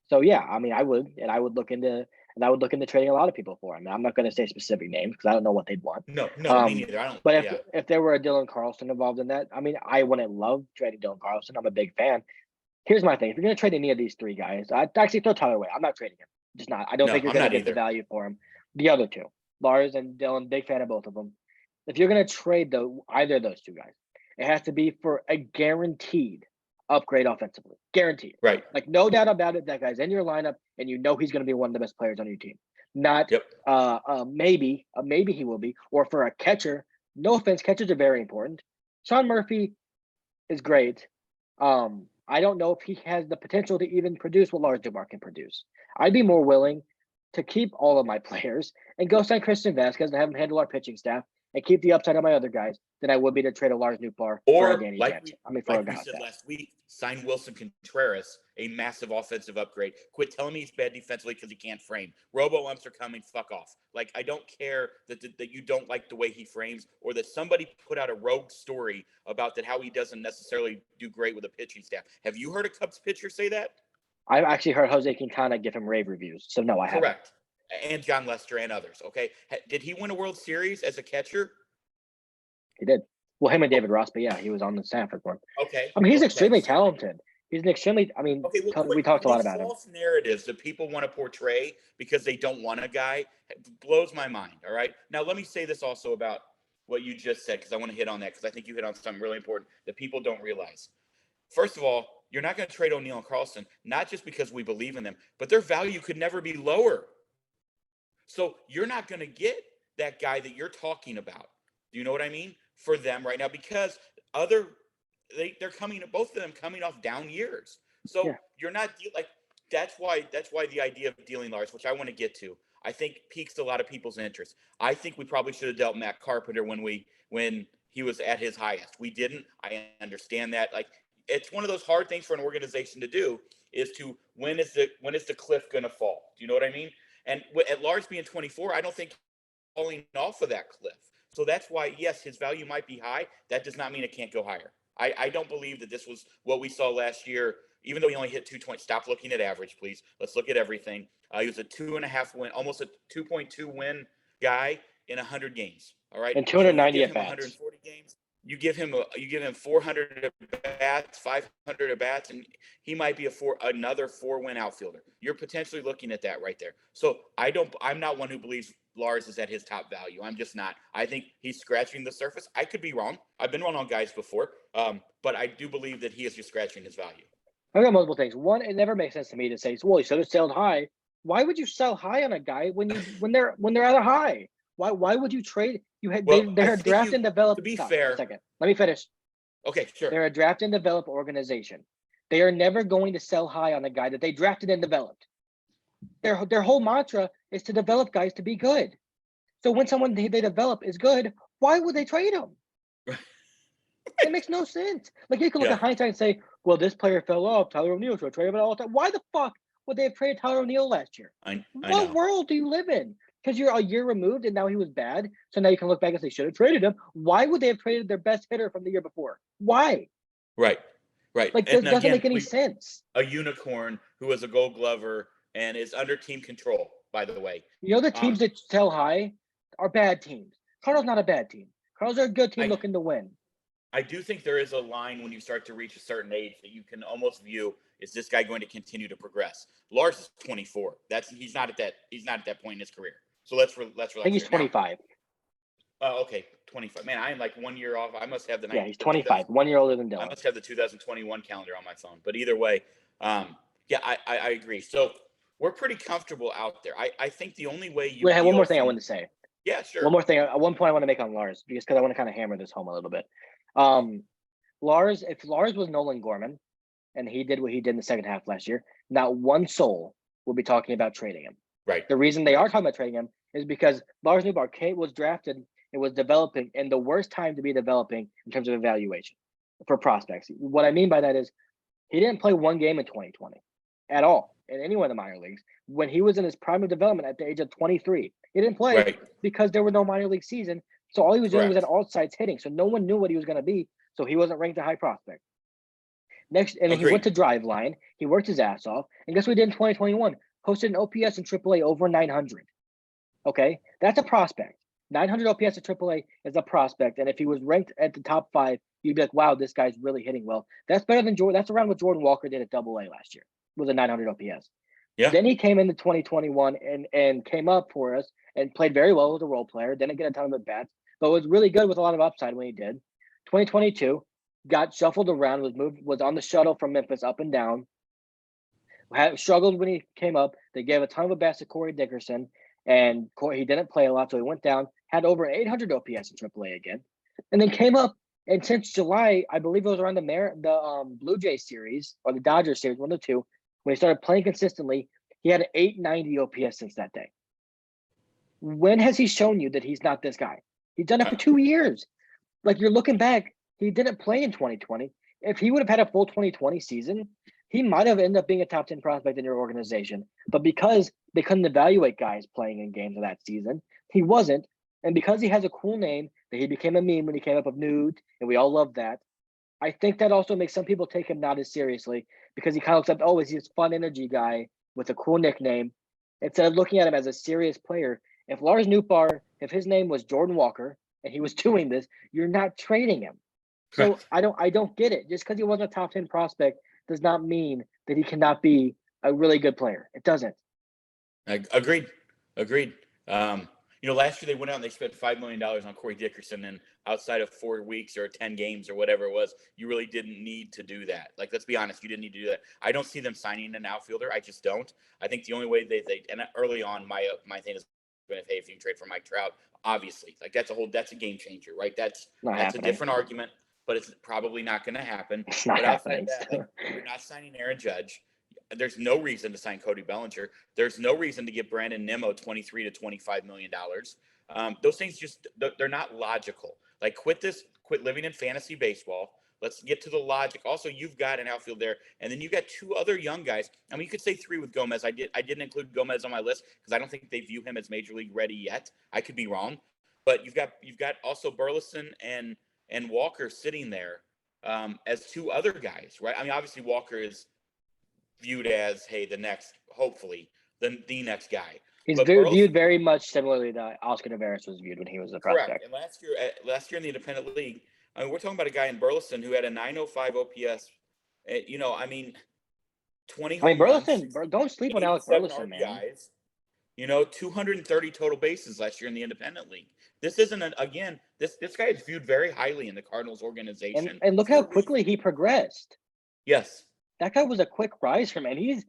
So yeah, I mean, I would look into and I would look into trading a lot of people for him. I'm not going to say specific names because I don't know what they'd want. No, me neither. I don't. But Yeah. if there were a Dylan Carlson involved in that, I mean, I wouldn't love trading Dylan Carlson. I'm a big fan. Here's my thing: if you're going to trade any of these three guys, I'd actually throw Tyler away. I'm not trading him. Just not. I don't think you're going to get the value for him. The other two, Lars and Dylan, big fan of both of them. If you're going to trade either of those two guys, it has to be for a guaranteed upgrade offensively. Guaranteed. Right. Like, no doubt about it, that guy's in your lineup and you know he's going to be one of the best players on your team. Not maybe he will be. Or for a catcher, no offense, catchers are very important. Sean Murphy is great. I don't know if he has the potential to even produce what Lars Dubar can produce. I'd be more willing to keep all of my players and go sign Christian Vasquez and have him handle our pitching staff and keep the upside of my other guys than I would be to trade a Lars Nootbaar for a Danny Jansen. Like we said last week, sign Wilson Contreras, a massive offensive upgrade. Quit telling me he's bad defensively because he can't frame. Robo-umps are coming. Fuck off. Like, I don't care that you don't like the way he frames or that somebody put out a rogue story about that how he doesn't necessarily do great with a pitching staff. Have you heard a Cubs pitcher say that? I've actually heard Jose Quintana give him rave reviews. So, no, I haven't. Correct. And John Lester and others, okay? Did he win a World Series as a catcher? He did. Well, him and David Ross, but yeah, he was on the Sanford one. Okay. I mean, he's extremely talented. He's an extremely, we talked a lot about him. False narratives that people want to portray because they don't want a guy blows my mind, all right? Now, let me say this also about what you just said because I want to hit on that because I think you hit on something really important that people don't realize. First of all, you're not going to trade O'Neill and Carlson, not just because we believe in them, but their value could never be lower. So you're not going to get that guy that you're talking about. Do you know what I mean? For them right now, because they're coming, both of them coming off down years. So you're not like, that's why the idea of dealing Lars, which I want to get to, I think piques a lot of people's interest. I think we probably should have dealt Matt Carpenter when he was at his highest. We didn't. I understand that. Like, it's one of those hard things for an organization to do is to when is the cliff going to fall? Do you know what I mean? And at Lars being 24, I don't think he's falling off of that cliff. So that's why, yes, his value might be high. That does not mean it can't go higher. I don't believe that this was what we saw last year, even though he only hit 220. Stop looking at average, please. Let's look at everything. He was a 2.5 win, almost a 2.2 win guy in 100 games. All right. And 290 at bats. 140 games. You give him 400 at bats, 500 at bats, and he might be another 4-win outfielder. You're potentially looking at that right there. So I'm not one who believes Lars is at his top value. I'm just not. I think he's scratching the surface. I could be wrong. I've been wrong on guys before, but I do believe that he is just scratching his value. I've got multiple things. One, it never makes sense to me to say, well, you should have sold high. Why would you sell high on a guy when they're at a high? Why would you trade? They're a draft and develop. To be fair, a second. Let me finish. Okay, sure. They're a draft and develop organization. They are never going to sell high on a guy that they drafted and developed. Their whole mantra is to develop guys to be good. So when someone they develop is good, why would they trade him? It makes no sense. Like, you can look at hindsight and say, well, this player fell off. Tyler O'Neill should trade him all the time. Why the fuck would they have traded Tyler O'Neill last year? What world do you live in? Because you're a year removed and now he was bad. So now you can look back and say, should have traded him. Why would they have traded their best hitter from the year before? Why? Right. Like, this doesn't make any sense. A unicorn who is a Gold Glover and is under team control, by the way. You know, the teams that sell high are bad teams. Cardinals not a bad team. Cardinals are a good team looking to win. I do think there is a line when you start to reach a certain age that you can almost view, is this guy going to continue to progress? Lars is 24. He's not at that point in his career. So let's relax. I think he's 25. Oh, okay, 25. Man, I am like 1 year off. I must have the he's 25, 1 year older than Dylan. I must have the 2021 calendar on my phone. But either way, I agree. So we're pretty comfortable out there. I think the only way you. Wait, I have one more thing I wanted to say. Yeah, sure. One more thing. One point I want to make on Lars, because I want to kind of hammer this home a little bit. Lars, if Lars was Nolan Gorman, and he did what he did in the second half last year, not one soul would be talking about trading him. Right. The reason they are talking about trading him is because Lars Nootbaar was drafted and was developing in the worst time to be developing in terms of evaluation for prospects. What I mean by that is he didn't play one game in 2020 at all in any one of the minor leagues. When he was in his prime of development at the age of 23, he didn't play because there were no minor league season. So all he was doing was at all sites hitting. So no one knew what he was going to be. So he wasn't ranked a high prospect. Next, and then he went to Driveline. He worked his ass off. And guess what he did in 2021? posted an OPS in AAA over 900. Okay, that's a prospect. 900 OPS at AAA is a prospect, and if he was ranked at the top 5, you'd be like, "Wow, this guy's really hitting well." That's better than Jordan. That's around what Jordan Walker did at AA last year. Was a 900 OPS. Yeah. Then he came into 2021 and came up for us and played very well as a role player. Didn't get a ton of at bats, but was really good with a lot of upside when he did. 2022 got shuffled around, was on the shuttle from Memphis up and down. Struggled when he came up. They gave a ton of at bats to Corey Dickerson, and he didn't play a lot, so he went down. Had over 800 OPS in AAA again, and then came up. And since July, I believe it was around the Blue Jays series or the Dodgers series, one of the two, when he started playing consistently, he had an 890 OPS since that day. When has he shown you that he's not this guy? He's done it for 2 years. Like, you're looking back, he didn't play in 2020. If he would have had a full 2020 season, he might have ended up being a top 10 prospect in your organization. But because they couldn't evaluate guys playing in games of that season, he wasn't. And because he has a cool name, that he became a meme when he came up with Nude, and we all love that. I think that also makes some people take him not as seriously because he kind of looks up, oh, is he this fun energy guy with a cool nickname? Instead of looking at him as a serious player. If Lars Nootbaar, if his name was Jordan Walker and he was doing this, you're not trading him. So I don't get it. Just because he wasn't a top 10 prospect does not mean that he cannot be a really good player. It doesn't. Agreed. Last year they went out and they spent $5 million on Corey Dickerson, and outside of 4 weeks or 10 games or whatever it was, you really didn't need to do that. Like, let's be honest, you didn't need to do that. I don't see them signing an outfielder. I just don't. I think the only way they and early on, my thing is, hey, if you can trade for Mike Trout, obviously, like that's a game changer, right? That's a different argument, but it's probably not going to happen. It's not but happening. Outside that, like, you're not signing Aaron Judge. There's no reason to sign Cody Bellinger. There's no reason to give Brandon Nimmo $23 to $25 million. Those things they're not logical. Like, quit living in fantasy baseball. Let's get to the logic. Also, you've got an outfield there, and then you got 2 other young guys. I mean, you could say 3 with Gomez. I didn't include Gomez on my list because I don't think they view him as major league ready yet. I could be wrong, but you've got also Burleson and Walker sitting there as 2 other guys, right? I mean, obviously Walker is viewed as, hey, hopefully the next guy. He's viewed very much similarly to Oscar Taveras was viewed when he was a prospect. Correct. And last year in the independent league, I mean, we're talking about a guy in Burleson who had a 905 OPS. 20 home Burleson, runs, don't sleep on Alex Burleson, RBIs, man. 230 total bases last year in the independent league. This isn't this guy is viewed very highly in the Cardinals organization. And look how quickly he progressed. Yes. That guy was a quick rise from him.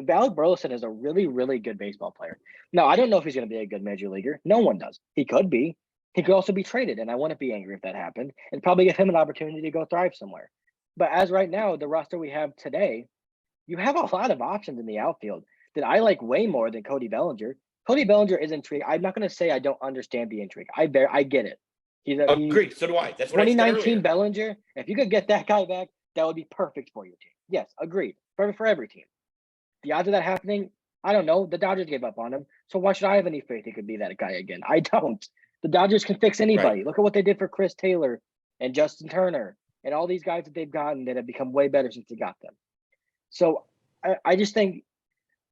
Alec Burleson is a really, really good baseball player. Now, I don't know if he's going to be a good major leaguer. No one does. He could be. He could also be traded, and I wouldn't be angry if that happened, and probably give him an opportunity to go thrive somewhere. But as right now, the roster we have today, you have a lot of options in the outfield that I like way more than Cody Bellinger. Cody Bellinger is intrigued. I'm not going to say I don't understand the intrigue. I get it. Agreed. So do I. That's what 2019 Bellinger. If you could get that guy back, that would be perfect for your team. Yes, agreed. Perfect for every team. The odds of that happening, I don't know. The Dodgers gave up on him. So why should I have any faith he could be that guy again? I don't. The Dodgers can fix anybody. Right. Look at what they did for Chris Taylor and Justin Turner and all these guys that they've gotten that have become way better since they got them. So I just think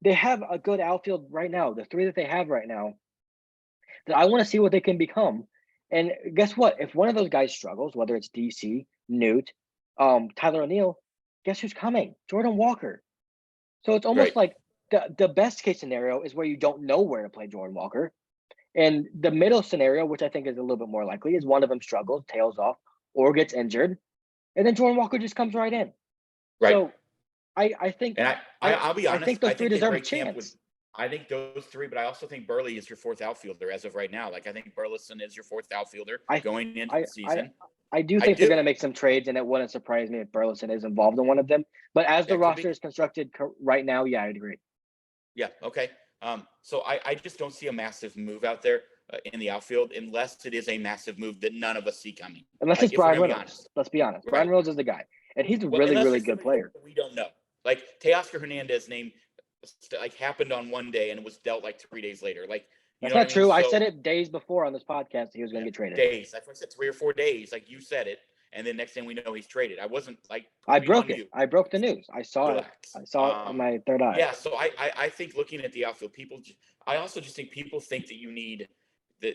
they have a good outfield right now. The 3 that they have right now, that I want to see what they can become. And guess what? If one of those guys struggles, whether it's DC, Newt, Tyler O'Neill, guess who's coming? Jordan Walker. So it's almost like the best case scenario is where you don't know where to play Jordan Walker. And the middle scenario, which I think is a little bit more likely, is one of them struggles, tails off, or gets injured. And then Jordan Walker just comes right in. Right. So I think, and I'll be honest, I think those 3 deserve a chance. I think those 3, but I also think Burley is your 4th outfielder as of right now. Like, I think Burleson is your 4th outfielder going into the season. I do think they're going to make some trades, and it wouldn't surprise me if Burleson is involved in one of them. But as the roster is constructed right now, yeah, I'd agree. Yeah, okay. So I just don't see a massive move out there in the outfield unless it is a massive move that none of us see coming. Unless it's Brian Reynolds. Let's be honest. Right. Brian Reynolds is the guy, and he's a really, really good player. We don't know. Like, Teoscar Hernandez name happened on one day and it was dealt 3 days later. Like, that's not true. So, I said it days before on this podcast. He was going to get traded. Days. That's what I said. 3 or 4 days. Like you said it. and then next thing we know, he's traded. I wasn't like I putting broke on it. you. I broke the news. I saw it. Relax. I saw it on my third eye. Yeah, so I think looking at the outfield, I also just think people think that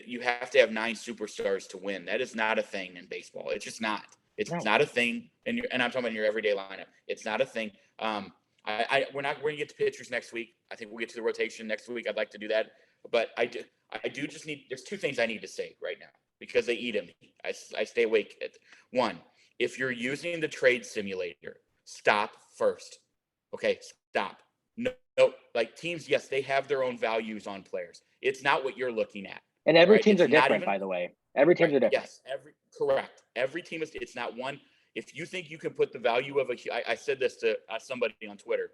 you have to have 9 superstars to win. That is not a thing in baseball. It's just not. It's No. not a thing. And I'm talking about in your everyday lineup. It's not a thing. We're gonna get to pitchers next week. I think we'll get to the rotation next week. I'd like to do that, but I do just need. There's 2 things I need to say right now because they eat at me. I stay awake. One, if you're using the trade simulator, stop first. Okay, stop. No, like teams, yes, they have their own values on players. It's not what you're looking at. And every Right? teams It's are not different, even by the way. Every teams right. are different. Yes, correct. Every team is. It's not one. If you think you can put the value of I said this to somebody on Twitter,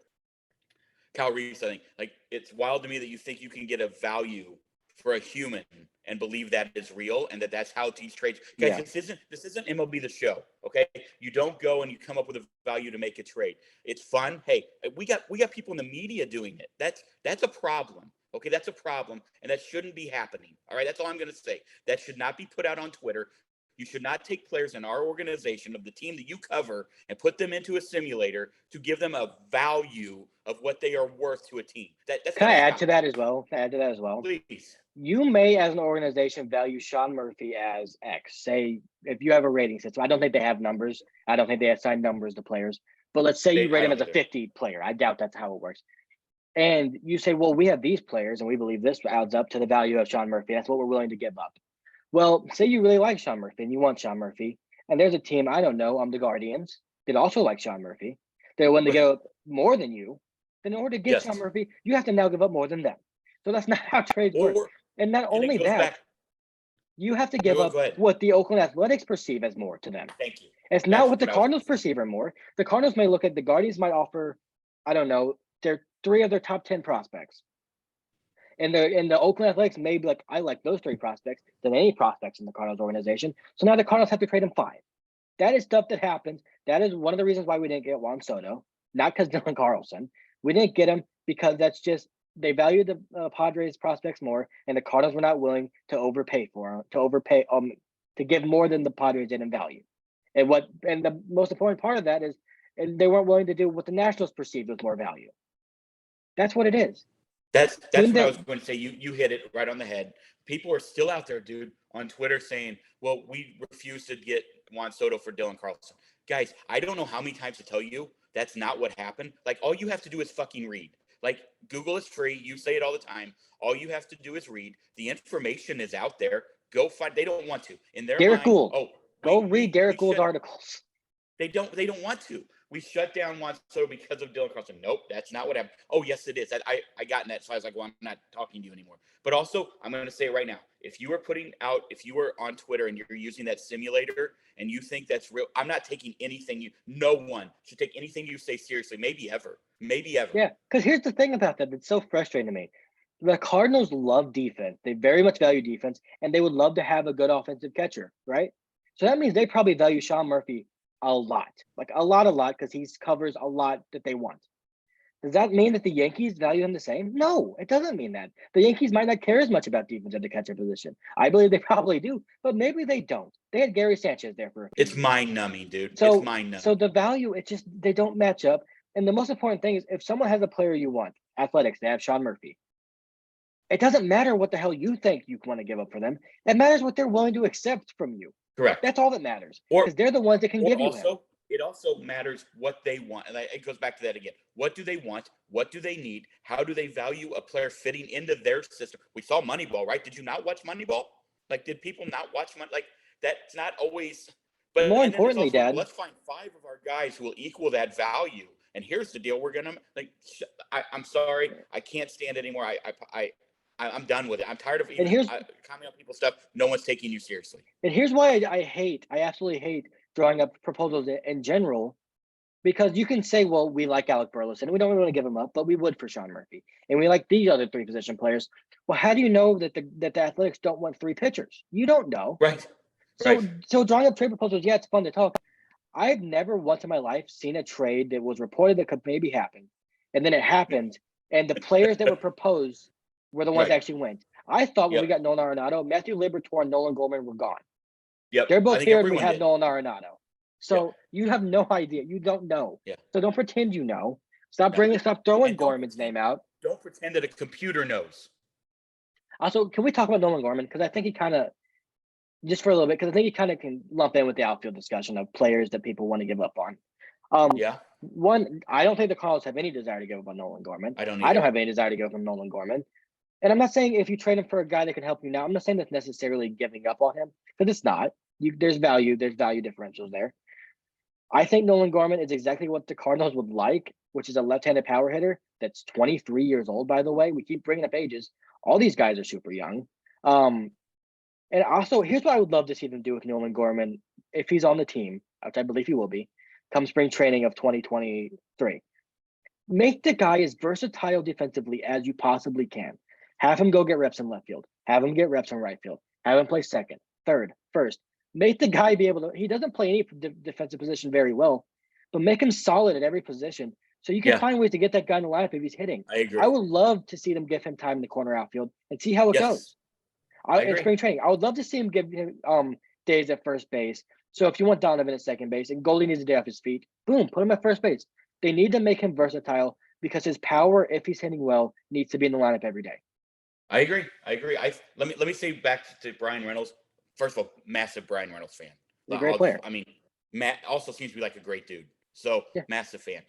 Cal Reese, I think, like it's wild to me that you think you can get a value for a human and believe that is real and that's how these trades. Guys, Yeah. this isn't MLB the Show, okay? You don't go and you come up with a value to make a trade. It's fun. Hey, we got people in the media doing it. That's a problem. Okay, that's a problem, and that shouldn't be happening. All right, that's all I'm going to say. That should not be put out on Twitter. You should not take players in our organization of the team that you cover and put them into a simulator to give them a value of what they are worth to a team. That's Can I add stop. to that as well? Please. You may, as an organization, value Sean Murphy as X. Say, if you have a rating system, I don't think they have numbers. I don't think they assign numbers to players. But let's say you rate him as a 50 player. I doubt that's how it works. And you say, well, we have these players and we believe this adds up to the value of Sean Murphy. That's what we're willing to give up. Well, say you really like Sean Murphy and you want Sean Murphy, and there's a team, I don't know, the Guardians, that also like Sean Murphy. They're willing to give up more than you. Then in order to get Sean Murphy, you have to now give up more than them. So that's not how trades work. And not only that, you have to give up what the Oakland Athletics perceive as more to them. Thank you. It's not what the Cardinals perceive as more. The Cardinals may look at the Guardians might offer, I don't know, they're 3 of their top 10 prospects. And the Oakland Athletics may be like, I like those 3 prospects than any prospects in the Cardinals organization. So now the Cardinals have to trade him 5. That is stuff that happens. That is one of the reasons why we didn't get Juan Soto, not because Dylan Carlson. We didn't get him because that's just they value the Padres prospects more, and the Cardinals were not willing to overpay to give more than the Padres did in value. And the most important part of that is, and they weren't willing to do what the Nationals perceived was more value. That's what it is. That's what I was going to say. You hit it right on the head. People are still out there, dude, on Twitter saying, well, we refuse to get Juan Soto for Dylan Carlson. Guys, I don't know how many times to tell you that's not what happened. Like, all you have to do is fucking read. Like, Google is free. You say it all the time. All you have to do is read. The information is out there. Go find. They don't want to. In their Derek mind, Gould. Go read Derek Gould's articles. They don't want to. We shut down Juan Soto because of Dylan Carlson. Nope, that's not what happened. Oh, yes, it is. I got in that. So I was like, well, I'm not talking to you anymore. But also, I'm going to say right now, if you were on Twitter and you're using that simulator and you think that's real, I'm not taking anything no one should take anything you say seriously. Maybe ever. Yeah, because here's the thing about that that's so frustrating to me. The Cardinals love defense. They very much value defense, and they would love to have a good offensive catcher, right? So that means they probably value Sean Murphy a lot, because he covers a lot that they want. Does that mean that the Yankees value him the same? No, it doesn't mean that. The Yankees might not care as much about defense at the catcher position. I believe they probably do, but maybe they don't. They had Gary Sanchez there for a few years. Mind-numbing, dude. So, it's mind-numbing. So the value, they don't match up. And the most important thing is if someone has a player you want, athletics, they have Sean Murphy. It doesn't matter what the hell you think you want to give up for them. It matters what they're willing to accept from you. Correct. That's all that matters. Because they're the ones that can give you him. It also matters what they want. And it goes back to that again. What do they want? What do they need? How do they value a player fitting into their system? We saw Moneyball, right? Did you not watch Moneyball? Like, did people not watch Moneyball? Like, that's not always. But more importantly, also, Dad, let's find 5 of our guys who will equal that value. And here's the deal: we're gonna I'm sorry, I can't stand it anymore. I'm done with it. I'm tired of even commenting on people's stuff. No one's taking you seriously. And here's why I absolutely hate drawing up proposals in general, because you can say, well, we like Alec Burleson and we don't really want to give him up, but we would for Sean Murphy. And we like these other 3 position players. Well, how do you know that the Athletics don't want 3 pitchers? You don't know. Right. So drawing up trade proposals, yeah, it's fun to talk. I've never once in my life seen a trade that was reported that could maybe happen. And then it happened. And the players that were proposed were the ones that actually went. I thought when we got Nolan Arenado, Matthew Liberatore and Nolan Goldman were gone. Yep. They're both here and we have Nolan Arenado. Yep. So you have no idea. You don't know. Yeah. So don't pretend you know. No. Stop throwing And don't Gorman's pretend, name out. don't pretend that a computer knows. Also, can we talk about Nolan Gorman? Because I think he kind of, just for a little bit, because I think he kind of can lump in with the outfield discussion of players that people want to give up on. Yeah. One, I don't think the Cardinals have any desire to give up on Nolan Gorman. I don't I don't either. have any desire to give up on Nolan Gorman. And I'm not saying if you trade him for a guy that can help you now, I'm not saying that's necessarily giving up on him, because it's not. There's value differentials there. I think Nolan Gorman is exactly what the Cardinals would like, which is a left-handed power hitter that's 23 years old, by the way. We keep bringing up ages. All these guys are super young. And also, here's what I would love to see them do with Nolan Gorman if he's on the team, which I believe he will be, come spring training of 2023. Make the guy as versatile defensively as you possibly can. Have him go get reps in left field. Have him get reps in right field. Have him play second, third, first. Make the guy be able to. He doesn't play any defensive position very well, but make him solid at every position so you can find ways to get that guy in the lineup if he's hitting. I agree. I would love to see them give him time in the corner outfield and see how it goes. I In agree. spring training, I would love to see him give him days at first base. So if you want Donovan at second base and Goldie needs a day off his feet, boom, put him at first base. They need to make him versatile because his power, if he's hitting well, needs to be in the lineup every day. I agree. Let me say back to Brian Reynolds. First of all, massive Brian Reynolds fan. He's a great player. I mean, Matt also seems to be like a great dude. So Yeah. massive fan.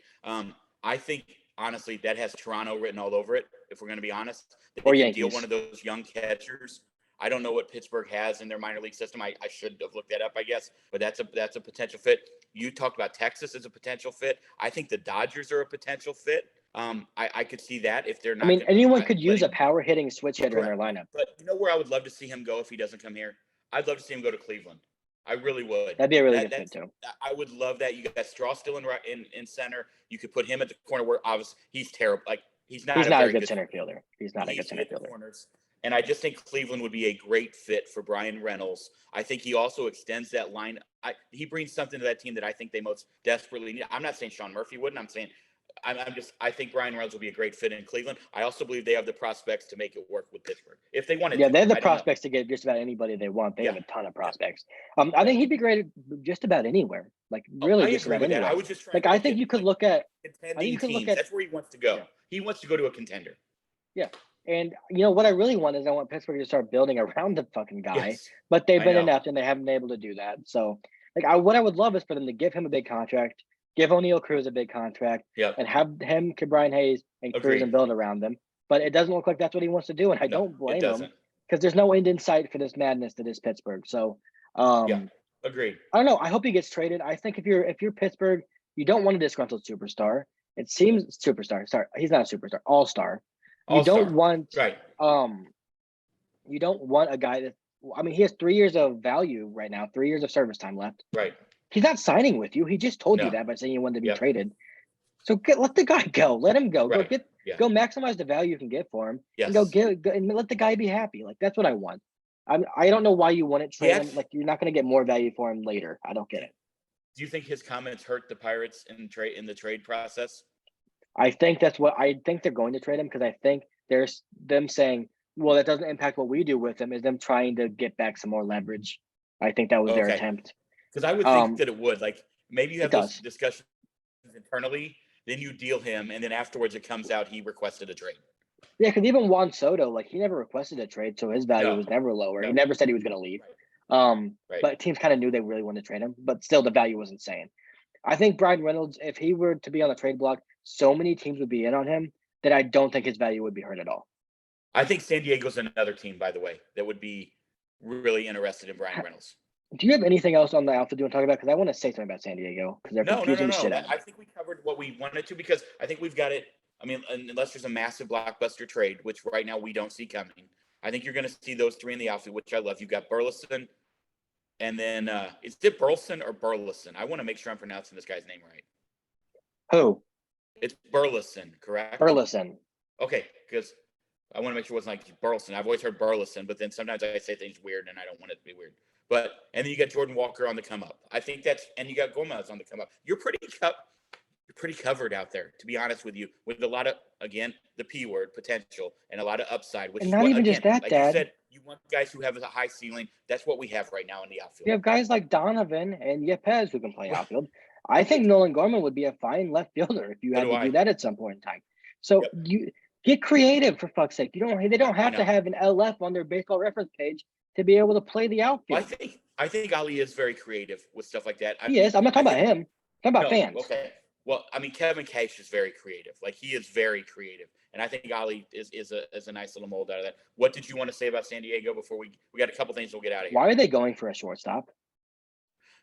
I think honestly that has Toronto written all over it. If we're going to be honest, that Or they can Yankees. deal one of those young catchers. I don't know what Pittsburgh has in their minor league system. I should have looked that up, I guess. But that's a potential fit. You talked about Texas as a potential fit. I think the Dodgers are a potential fit. I could see that if they're not. I mean, anyone could use a power hitting switch hitter in their lineup. But you know where I would love to see him go if he doesn't come here? I'd love to see him go to Cleveland. I really would. That'd be a really good fit too. I would love that. You got Straw still in center. You could put him at the corner where obviously he's terrible. Like he's not a good center fielder. He's not a good center fielder. Corners. And I just think Cleveland would be a great fit for Brian Reynolds. I think he also extends that line. He brings something to that team that I think they most desperately need. I'm not saying Sean Murphy wouldn't. I'm saying I think Brian Reynolds will be a great fit in Cleveland. I also believe they have the prospects to make it work with Pittsburgh if they wanted. Yeah, they have the prospects to get just about anybody they want. They have a ton of prospects. I think he'd be great just about anywhere. Like really, just about anywhere. I was just like I think you could look at. I think you could look at. That's where he wants to go. Yeah. He wants to go to a contender. Yeah. And what I really want is I want Pittsburgh to start building around the fucking guy, but they've been inept and they haven't been able to do that. So, what I would love is for them to give him a big contract, give O'Neill Cruz a big contract, and have him, Brian Hayes, and Cruz and build around them. But it doesn't look like that's what he wants to do, and I don't blame him because there's no end in sight for this madness that is Pittsburgh. So, agreed. I don't know. I hope he gets traded. I think if you're Pittsburgh, you don't want a disgruntled superstar. It seems superstar. Sorry, he's not a superstar. All-star. You don't want you don't want a guy that he has 3 years of value right now, 3 years of service time left. Right. He's not signing with you. He just told you that by saying he wanted to be traded. So let the guy go. Let him go. Right. Go maximize the value you can get for him. Yes. And and let the guy be happy. Like that's what I want. I don't know why you wouldn't trade him. Like you're not going to get more value for him later. I don't get it. Do you think his comments hurt the Pirates in the trade process? I think that's what I think they're going to trade him because I think there's them saying, well, that doesn't impact what we do with him, is them trying to get back some more leverage. I think that was their attempt. Because I would think that it would. Like maybe you have those discussions internally, then you deal him, and then afterwards it comes out he requested a trade. Yeah, because even Juan Soto, he never requested a trade, so his value was never lower. No. He never said he was going to leave. But teams kind of knew they really wanted to trade him, but still the value was insane. I think Brian Reynolds, if he were to be on the trade block, so many teams would be in on him that I don't think his value would be hurt at all. I think San Diego's another team, by the way, that would be really interested in Brian Reynolds. Do you have anything else on the outfield you want to talk about? Because I want to say something about San Diego because they're confusing the shit out of me. I think we covered what we wanted to because I think we've got it. I mean, unless there's a massive blockbuster trade, which right now we don't see coming, I think you're going to see those three in the outfield, which I love. You've got Burleson, and then is it Burleson or Burleson? I want to make sure I'm pronouncing this guy's name right. Who? It's Burleson, correct? Burleson. Okay, because I want to make sure it wasn't like Burleson. I've always heard Burleson, but then sometimes I say things weird, and I don't want it to be weird. And then you got Jordan Walker on the come up. I think and you got Gomez on the come up. You're pretty you're pretty covered out there, to be honest with you, with a lot of, again, the P word, potential, and a lot of upside, which And is not what, even just again, that, like you Dad. said, you want guys who have a high ceiling. That's what we have right now in the outfield. You have guys like Donovan and Yepez who can play Well, outfield. I think Nolan Gorman would be a fine left fielder if you so had do to do I. that at some point in time. So Yep. you get creative for fuck's sake. They don't I have to know. have an LF on their baseball reference page to be able to play the Well, outfield. I think Ali is very creative with stuff like that. I He mean, is. I'm not I talking about think him. I'm talking about no, fans. okay. Well, I mean, Kevin Cash is very creative. Like he is very creative, and I think Ali is a nice little mold out of that. What did you want to say about San Diego before we got a couple things we'll get out of here? Why are they going for a shortstop?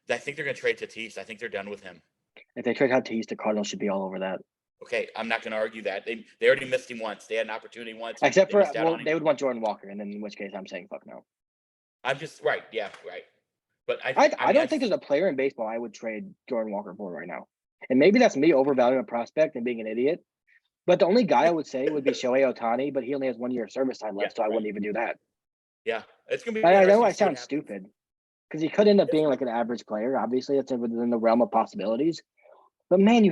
I think they're going to trade Tatis. I think they're done with him. If they trade Tatis, the Cardinals should be all over that. Okay, I'm not going to argue that. They already missed him once. They had an opportunity once. Except They for missed out on him. they would want Jordan Walker, and then in which case I'm saying fuck no. I'm just right. Yeah, right. But I don't think there's a player in baseball I would trade Jordan Walker for right now. And maybe that's me overvaluing a prospect and being an idiot. But the only guy I would say would be Shohei Ohtani, but he only has 1 year of service time left, so I wouldn't even do that. Yeah, it's going to be I interesting. know I to see what sound happens. stupid because he could end up being like an average player. Obviously, that's within the realm of possibilities. But man,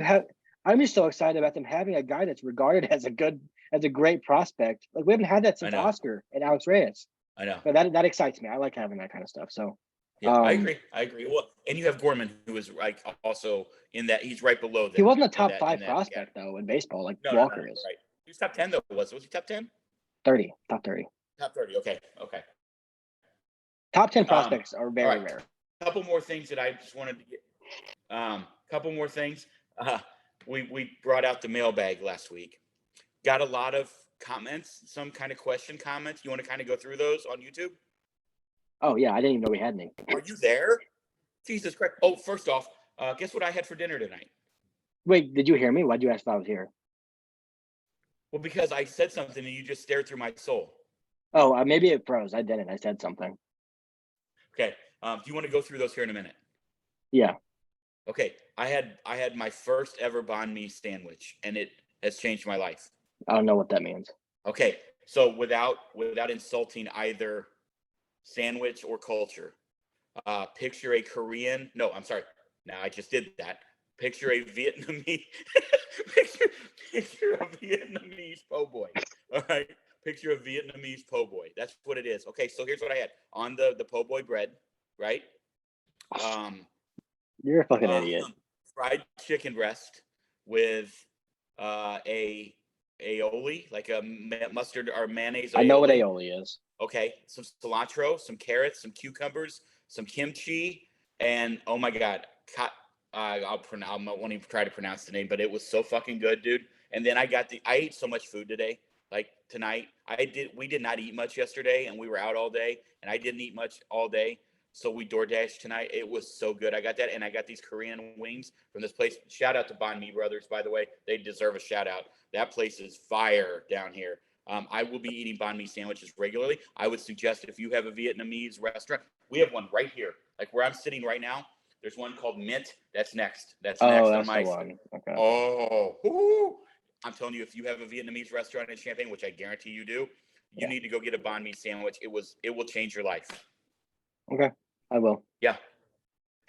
I'm just so excited about them having a guy that's regarded as a great prospect. Like we haven't had that I since know. Oscar and Alex Reyes. I know. But that excites me. I like having that kind of stuff. So Yeah, I agree. Well, and you have Gorman, who is like also in that he's right below them. he wasn't a in top that- five in that prospect category. though in baseball, like No, Walker is. right. He was top 10 though. Was he top 10? 30, top 30. Top 30. Okay. Top 10 prospects are All very right. rare. Couple more things that I just wanted to get. Couple more things. We brought out the mailbag last week. Got a lot of comments, some kind of question comments. You want to kind of go through those on YouTube? Oh yeah, I didn't even know we had any. Are you there? Jesus Christ. Oh, first off, guess what I had for dinner tonight? Wait, did you hear me? Why'd you ask if I was here? Well, because I said something and you just stared through my soul. Oh, maybe it froze. I didn't. I said something. Okay. Do you want to go through those here in a minute? Yeah. Okay. I had my first ever banh mi sandwich, and it has changed my life. I don't know what that means. Okay. So without insulting either sandwich or culture, picture a Korean. No, I'm sorry. Now I just did that. Picture a Vietnamese. picture a Vietnamese po' boy. All right. Picture a Vietnamese po' boy. That's what it is. Okay. So here's what I had on the po' boy bread. Right. You're a fucking idiot. Fried chicken breast with a aioli, like a mustard or mayonnaise aioli. I know what aioli is. Okay, some cilantro, some carrots, some cucumbers, some kimchi, and oh my god, I won't even try to pronounce the name, but it was so fucking good, dude. And then I ate so much food today. Like tonight, we did not eat much yesterday, and we were out all day, and I didn't eat much all day. So we DoorDash tonight. It was so good. I got that, and I got these Korean wings from this place. Shout out to Banh Mi Brothers, by the way. They deserve a shout out. That place is fire down here. I will be eating banh mi sandwiches regularly. I would suggest if you have a Vietnamese restaurant, we have one right here, like where I'm sitting right now. There's one called Mint. That's next. That's next on my. The one. Okay. Oh, I'm telling you, if you have a Vietnamese restaurant in Champaign, which I guarantee you do, you need to go get a banh mi sandwich. It will change your life. Okay, I will. Yeah.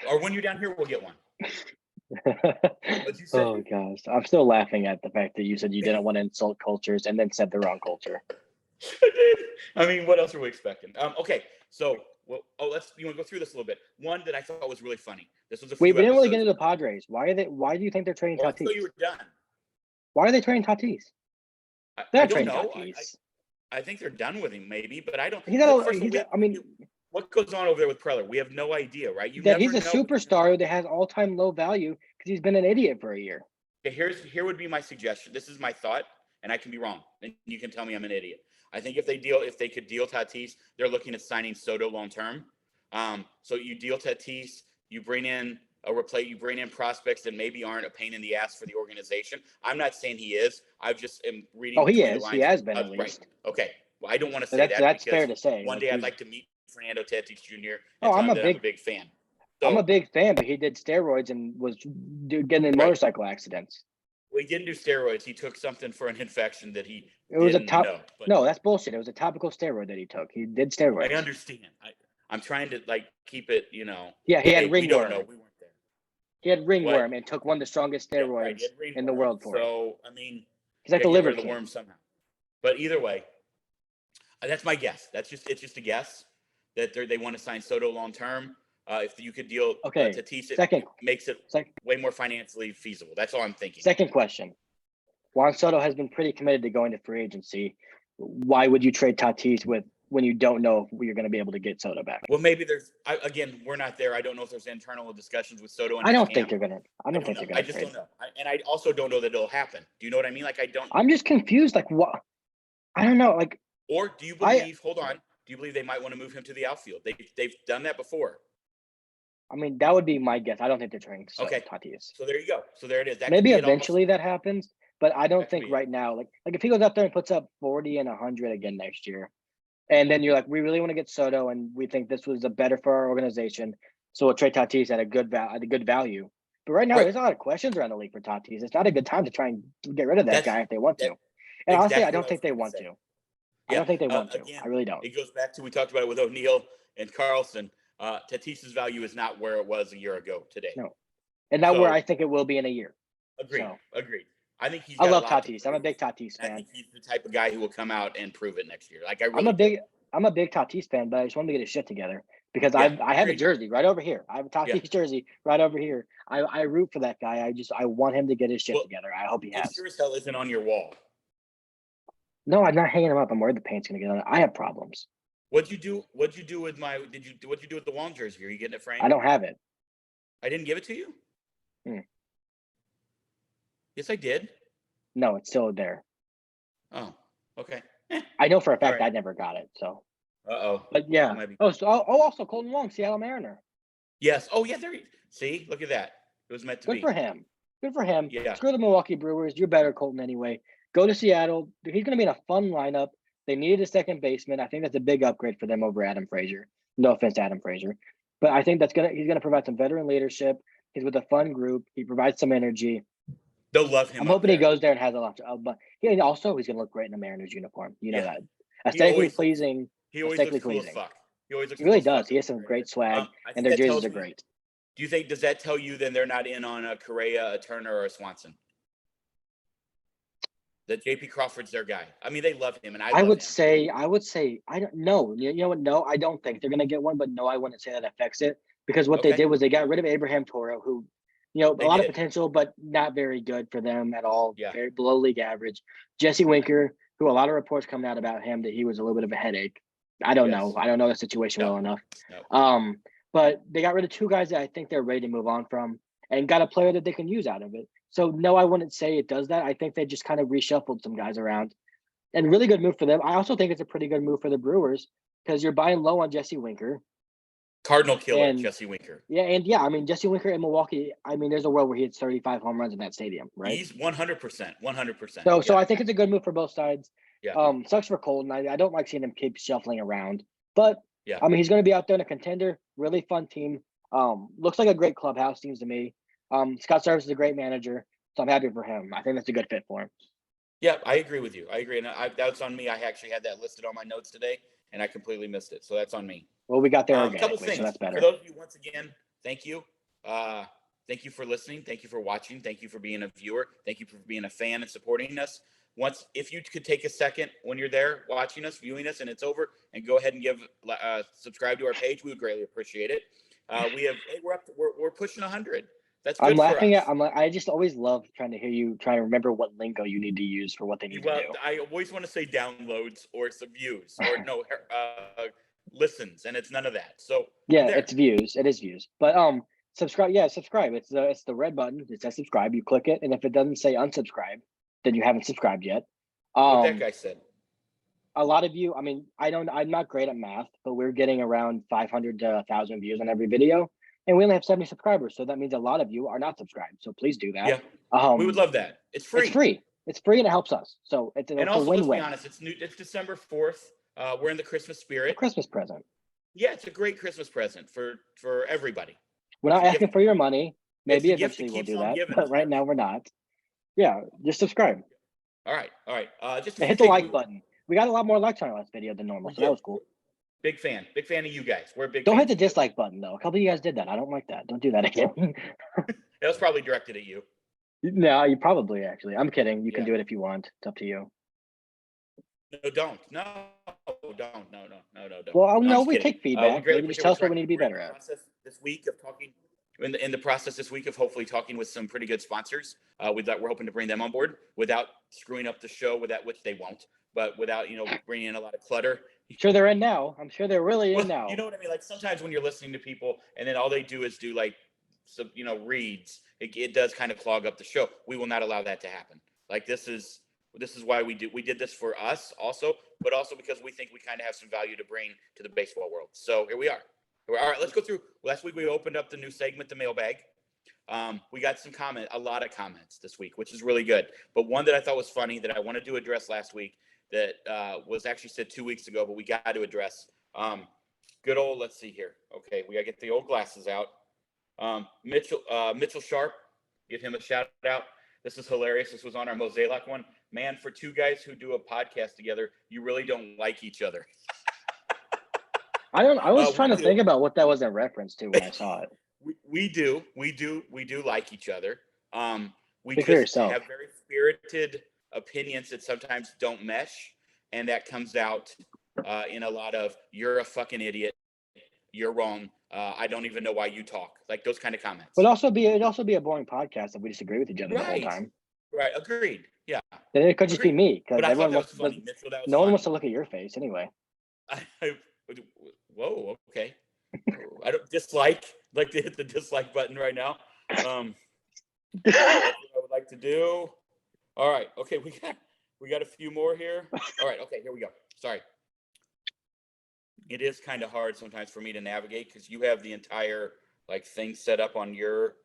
Or when you're down here, we'll get one. Oh gosh, I'm still laughing at the fact that you said you didn't want to insult cultures and then said the wrong culture. I did. I mean, what else are we expecting? Okay, so you want to go through this a little bit. One that I thought was really funny. This was a few Wait, we didn't really episodes get into the ago. Padres. Why do you think they're trading Well, Tatis? until you were done. Why are they trading Tatis? I don't know. Tatis. I think they're done with him, maybe, but I don't. What goes on over there with Preller? We have no idea, right? He's a superstar that has all-time low value because he's been an idiot for a year. Okay, here would be my suggestion. This is my thought, and I can be wrong, and you can tell me I'm an idiot. I think if they could deal Tatis, they're looking at signing Soto long term. So you deal Tatis, you bring in you bring in prospects that maybe aren't a pain in the ass for the organization. I'm not saying he is. I just am reading. Oh, he between is. The lines. He has been at least. Right. Okay. Well, I don't want to say that's fair to say. One day I'd like to meet Fernando Tatis Jr. I'm a big fan. I'm a big fan, but he did steroids and was getting in motorcycle accidents. Well, he didn't do steroids. He took something for an infection that he No, that's bullshit. It was a topical steroid that he took. He did steroids. I understand. I'm trying to keep it, Yeah, he had ringworm. We weren't there. He had What? ringworm and took one of the strongest Yeah, right. He steroids had in the ringworm. world for it. So I mean, He's like yeah, the get liver rid of the king. worm somehow. But either way, that's my guess. It's just a guess that they want to sign Soto long term. If you could deal Okay. Tatis, it Second, makes it sec- way more financially feasible. That's all I'm thinking. second question. Juan Soto has been pretty committed to going to free agency. Why would you trade Tatis when you don't know if you're going to be able to get Soto back? Well, maybe again, we're not there. I don't know if there's internal discussions with Soto and I his don't think camp. they're gonna. I don't don't think know. they're I gonna just trade. don't know. And I also don't know that it'll happen. Do you know what I mean? Like I don't. I'm just confused. Like what? I don't know. Like Or do you I. believe? Hold on. Do you believe they might want to move him to the outfield? They've done that before. I mean, that would be my guess. I don't think they're trading Okay. Tatis. So there you go. So there it is. That could Maybe be it. eventually that happens, but I don't That could think be right now. Like if he goes out there and puts up 40 and 100 again next year, and then you're like, we really want to get Soto, and we think this was a better for our organization, so we'll trade Tatis at a good value. But right now, Right. there's a lot of questions around the league for Tatis. It's not a good time to try and get rid of that guy if they want to. And honestly, I exactly don't what I was think they going to want say. to. I Yeah. don't think they want to. Again, I really don't. it goes back to we talked about it with O'Neill and Carlson. Tatis's value is not where it was a year ago today. No, and not where I think it will be in a year. Agreed. So, Agreed. I think he's. I Got love a lot Tatis. I'm a big Tatis fan. I think he's the type of guy who will come out and prove it next year. Like I really. I'm a big Tatis fan, but I just want to get his shit together because Yeah, I have a agreed. jersey right over here. I have a Tatis jersey right over here. I root for that guy. I want him to get his shit together. I hope he has. It sure as hell isn't on your wall. No, I'm not hanging him up. I'm worried the paint's gonna get on it. I have problems. What'd you do with what'd you do with the Wong jersey? Are you getting it framed? I don't have it. I didn't give it to you? Hmm. Yes, I did. No, it's still there. Oh, okay. I know for a fact right. I never got it. So. Uh-oh. But yeah. Also Colton Wong, Seattle Mariner. Yes. Oh yeah, there. See, look at that. It was meant to be. Good for him. Good for him. Yeah. Screw the Milwaukee Brewers. You're better, Colton, anyway. Go to Seattle. He's going to be in a fun lineup. They needed a second baseman. I think that's a big upgrade for them over Adam Frazier. No offense to Adam Frazier. But I think he's going to provide some veteran leadership. He's with a fun group. He provides some energy. They'll love him. I'm hoping he goes there and has a lot of, but he's going to look great in a Mariners uniform. You know that. Aesthetically pleasing. He always looks cool as fuck. He really does. He has some great swag, and their jerseys are great. Does that tell you then they're not in on a Correa, a Turner, or a Swanson? That J.P. Crawford's their guy. I mean, they love him, and I would say, I don't know. You know what? No, I don't think they're going to get one, but no, I wouldn't say that affects it because what they did was they got rid of Abraham Toro, who, a lot of potential, but not very good for them at all. Yeah. Very below league average. Jesse Winker, who a lot of reports coming out about him that he was a little bit of a headache. I don't know. I don't know the situation well enough. No. But they got rid of two guys that I think they're ready to move on from and got a player that they can use out of it. So, no, I wouldn't say it does that. I think they just kind of reshuffled some guys around. And really good move for them. I also think it's a pretty good move for the Brewers because you're buying low on Jesse Winker. Cardinal killer, Jesse Winker. Yeah, and Jesse Winker in Milwaukee, I mean, there's a world where he hits 35 home runs in that stadium, right? He's 100%. So I think it's a good move for both sides. Yeah. Sucks for Colton. I don't like seeing him keep shuffling around. But, yeah. I mean, he's going to be out there in a contender. Really fun team. Looks like a great clubhouse, seems to me. Scott Service is a great manager, so I'm happy for him. I think that's a good fit for him. Yeah, I agree with you. I agree. And that's on me. I actually had that listed on my notes today, and I completely missed it. So that's on me. Well, we got there a couple things. So that's better. For those of you, once again, thank you. Thank you for listening. Thank you for watching. Thank you for being a viewer. Thank you for being a fan and supporting us. If you could take a second when you're there watching us, viewing us, and it's over, and go ahead and subscribe to our page, we would greatly appreciate it. We're pushing 100. That's good. I'm laughing at. I just always love trying to hear you try to remember what lingo you need to use for what they need to do. I always want to say downloads or some views or listens, and it's none of that. So yeah, it's views. It is views. But subscribe. Yeah, subscribe. It's the red button. It says subscribe. You click it, and if it doesn't say unsubscribe, then you haven't subscribed yet. What that guy said. A lot of you. I mean, I'm not great at math, but we're getting around 500 to 1,000 views on every video. And we only have 70 subscribers, so that means a lot of you are not subscribed. So please do that. Yeah, we would love that. It's free. It's free, and it helps us. So it's a win-win. Let's be honest. It's December 4th. We're in the Christmas spirit. Christmas present. Yeah, it's a great Christmas present for everybody. We're not asking for your money. Maybe eventually we'll do that, but right now we're not. Yeah, just subscribe. All right. Just hit the like button. We got a lot more likes on our last video than normal, so that was cool. Big fan of you guys. We're big. Don't hit the dislike button though. A couple of you guys did that. I don't like that. Don't do that again. That was probably directed at you. No, you probably actually. I'm kidding. You can Yeah. do it if you want. It's up to you. No, don't. No, don't. No, don't. Well, No, I'm no, just we kidding. take We feedback. greatly Maybe just appreciate tell us what we need to be we're in better the at. process this week of talking. In the process this week of hopefully talking with some pretty good sponsors. With that, we're hoping to bring them on board without screwing up the show, with that, which they won't, but without bringing in a lot of clutter. Sure, they're in now. I'm sure they're really in now. You know what I mean? Like sometimes when you're listening to people and then all they do is do like some reads, it does kind of clog up the show. We will not allow that to happen. Like this is why we did this for us also, but also because we think we kind of have some value to bring to the baseball world. So here we are. All right, let's go through. Last week we opened up the new segment, the mailbag. We got a lot of comments this week, which is really good. But one that I thought was funny that I wanted to address last week that was actually said 2 weeks ago, but we got to address. Good old, let's see here. Okay, we got to get the old glasses out. Mitchell Sharp, give him a shout out. This is hilarious. This was on our Mosaic one. Man, for two guys who do a podcast together, you really don't like each other. I was trying to think about what that was in reference to when I saw it. We do like each other. We Speak for just yourself. have very spirited opinions that sometimes don't mesh, and that comes out in a lot of "you're a fucking idiot," "you're wrong," "I don't even know why you talk," like those kind of comments. But it'd also be a boring podcast if we disagree with each other the whole time. Right. Agreed. Yeah. Then it could just be me because everyone wants. Funny, Mitchell, that was no funny. one wants to look at your face anyway. Whoa. Okay. I don't dislike. Like to hit the dislike button right now. That's what I would like to do. All right. Okay. We got a few more here. All right. Okay. Here we go. Sorry. It is kind of hard sometimes for me to navigate because you have the entire thing set up on your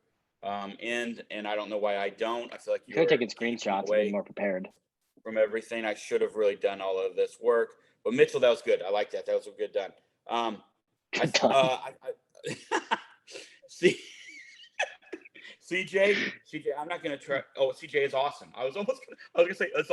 end, and I don't know why I don't. I feel like you're taking screenshots and being more prepared from everything. I should have really done all of this work. But Mitchell, that was good. I like that. That was a good done. See, CJ, I'm not gonna try. Oh, CJ is awesome. I was gonna say it's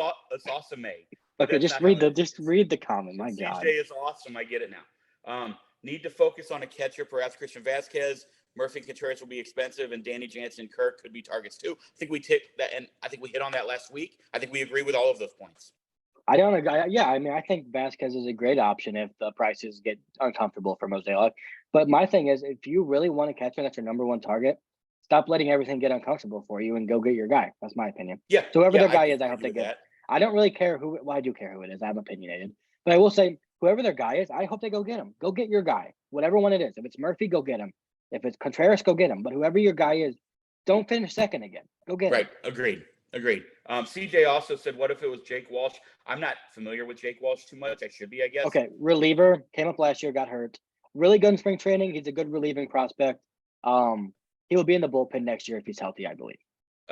awesome, May. Okay, just read the comment. My God, CJ is awesome. I get it now. Need to focus on a catcher, perhaps Christian Vasquez. Murphy and Contreras will be expensive, and Danny Jansen and Kirk could be targets too. I think we ticked that, and I think we hit on that last week. I think we agree with all of those points. I think Vasquez is a great option if the prices get uncomfortable for Mosaic. But my thing is, if you really want a catcher that's your number one target, stop letting everything get uncomfortable for you and go get your guy. That's my opinion. Yeah. So whoever their guy is, I hope they get. That. I don't really care who. Well, I do care who it is. I'm opinionated, but I will say whoever their guy is, I hope they go get him. Go get your guy, whatever one it is. If it's Murphy, go get him. If it's Contreras, go get him. But whoever your guy is, don't finish second again. Go get him. Right. Agreed. CJ also said, what if it was Jake Walsh? I'm not familiar with Jake Walsh too much. I should be, I guess. Okay. Reliever, came up last year, got hurt. Really good in spring training. He's a good relieving prospect. He will be in the bullpen next year if he's healthy, I believe.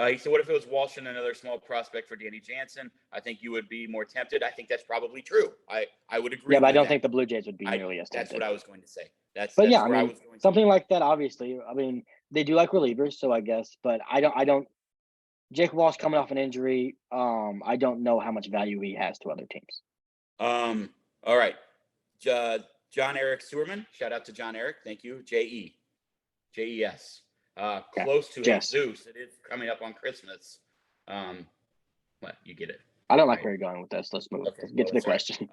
He said, what if it was Walsh and another small prospect for Danny Jansen? I think you would be more tempted. I think that's probably true. I would agree. Yeah, but I don't think the Blue Jays would be nearly as tempted. That's what I was going to say. That's I mean, something like that, obviously. I mean, they do like relievers, so I guess. But I don't. Jake Walsh coming off an injury, I don't know how much value he has to other teams. All right. John Eric Sewerman. Shout out to John Eric. Thank you. JES. Close to Jesus. It is coming up on Christmas. You get it. I don't like where you're going with this. Let's move. Okay, Let's get to the question.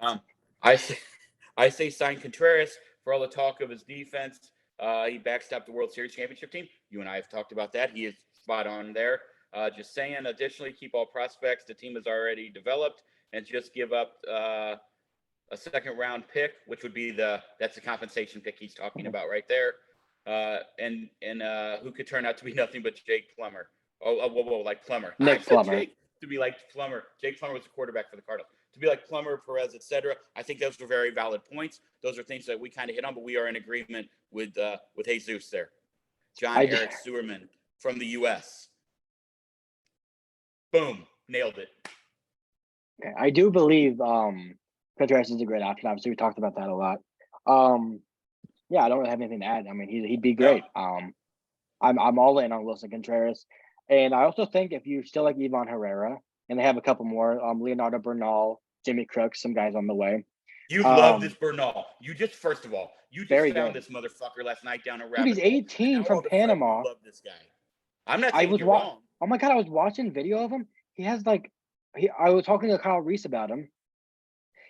I say sign Contreras for all the talk of his defense. He backstopped the World Series championship team. You and I have talked about that. He is spot on there. Just saying, additionally, keep all prospects the team has already developed and just give up a second round pick, which would be that's the compensation pick he's talking about right there. And who could turn out to be nothing but Jake Plummer. Whoa, like Plummer. Nick Plummer. To be like Plummer. Jake Plummer was the quarterback for the Cardinals. To be like Plummer, Perez, etc. I think those are very valid points. Those are things that we kind of hit on, but we are in agreement with Jesus there. John Eric Sewerman from the U.S. Boom. Nailed it. Okay. I do believe Contreras is a great option. Obviously, we talked about that a lot. Yeah, I don't really have anything to add. I mean, he'd be great. No. I'm all in on Wilson Contreras. And I also think if you still like Ivan Herrera, and they have a couple more, Leonardo Bernal, Jimmy Crooks, some guys on the way. You love this Bernal. You just found this motherfucker last night down in Rapid. He's 18 from Panama. You love this guy. I'm not I saying was you're wrong. Oh my god, I was watching video of him. He has like I was talking to Kyle Reese about him.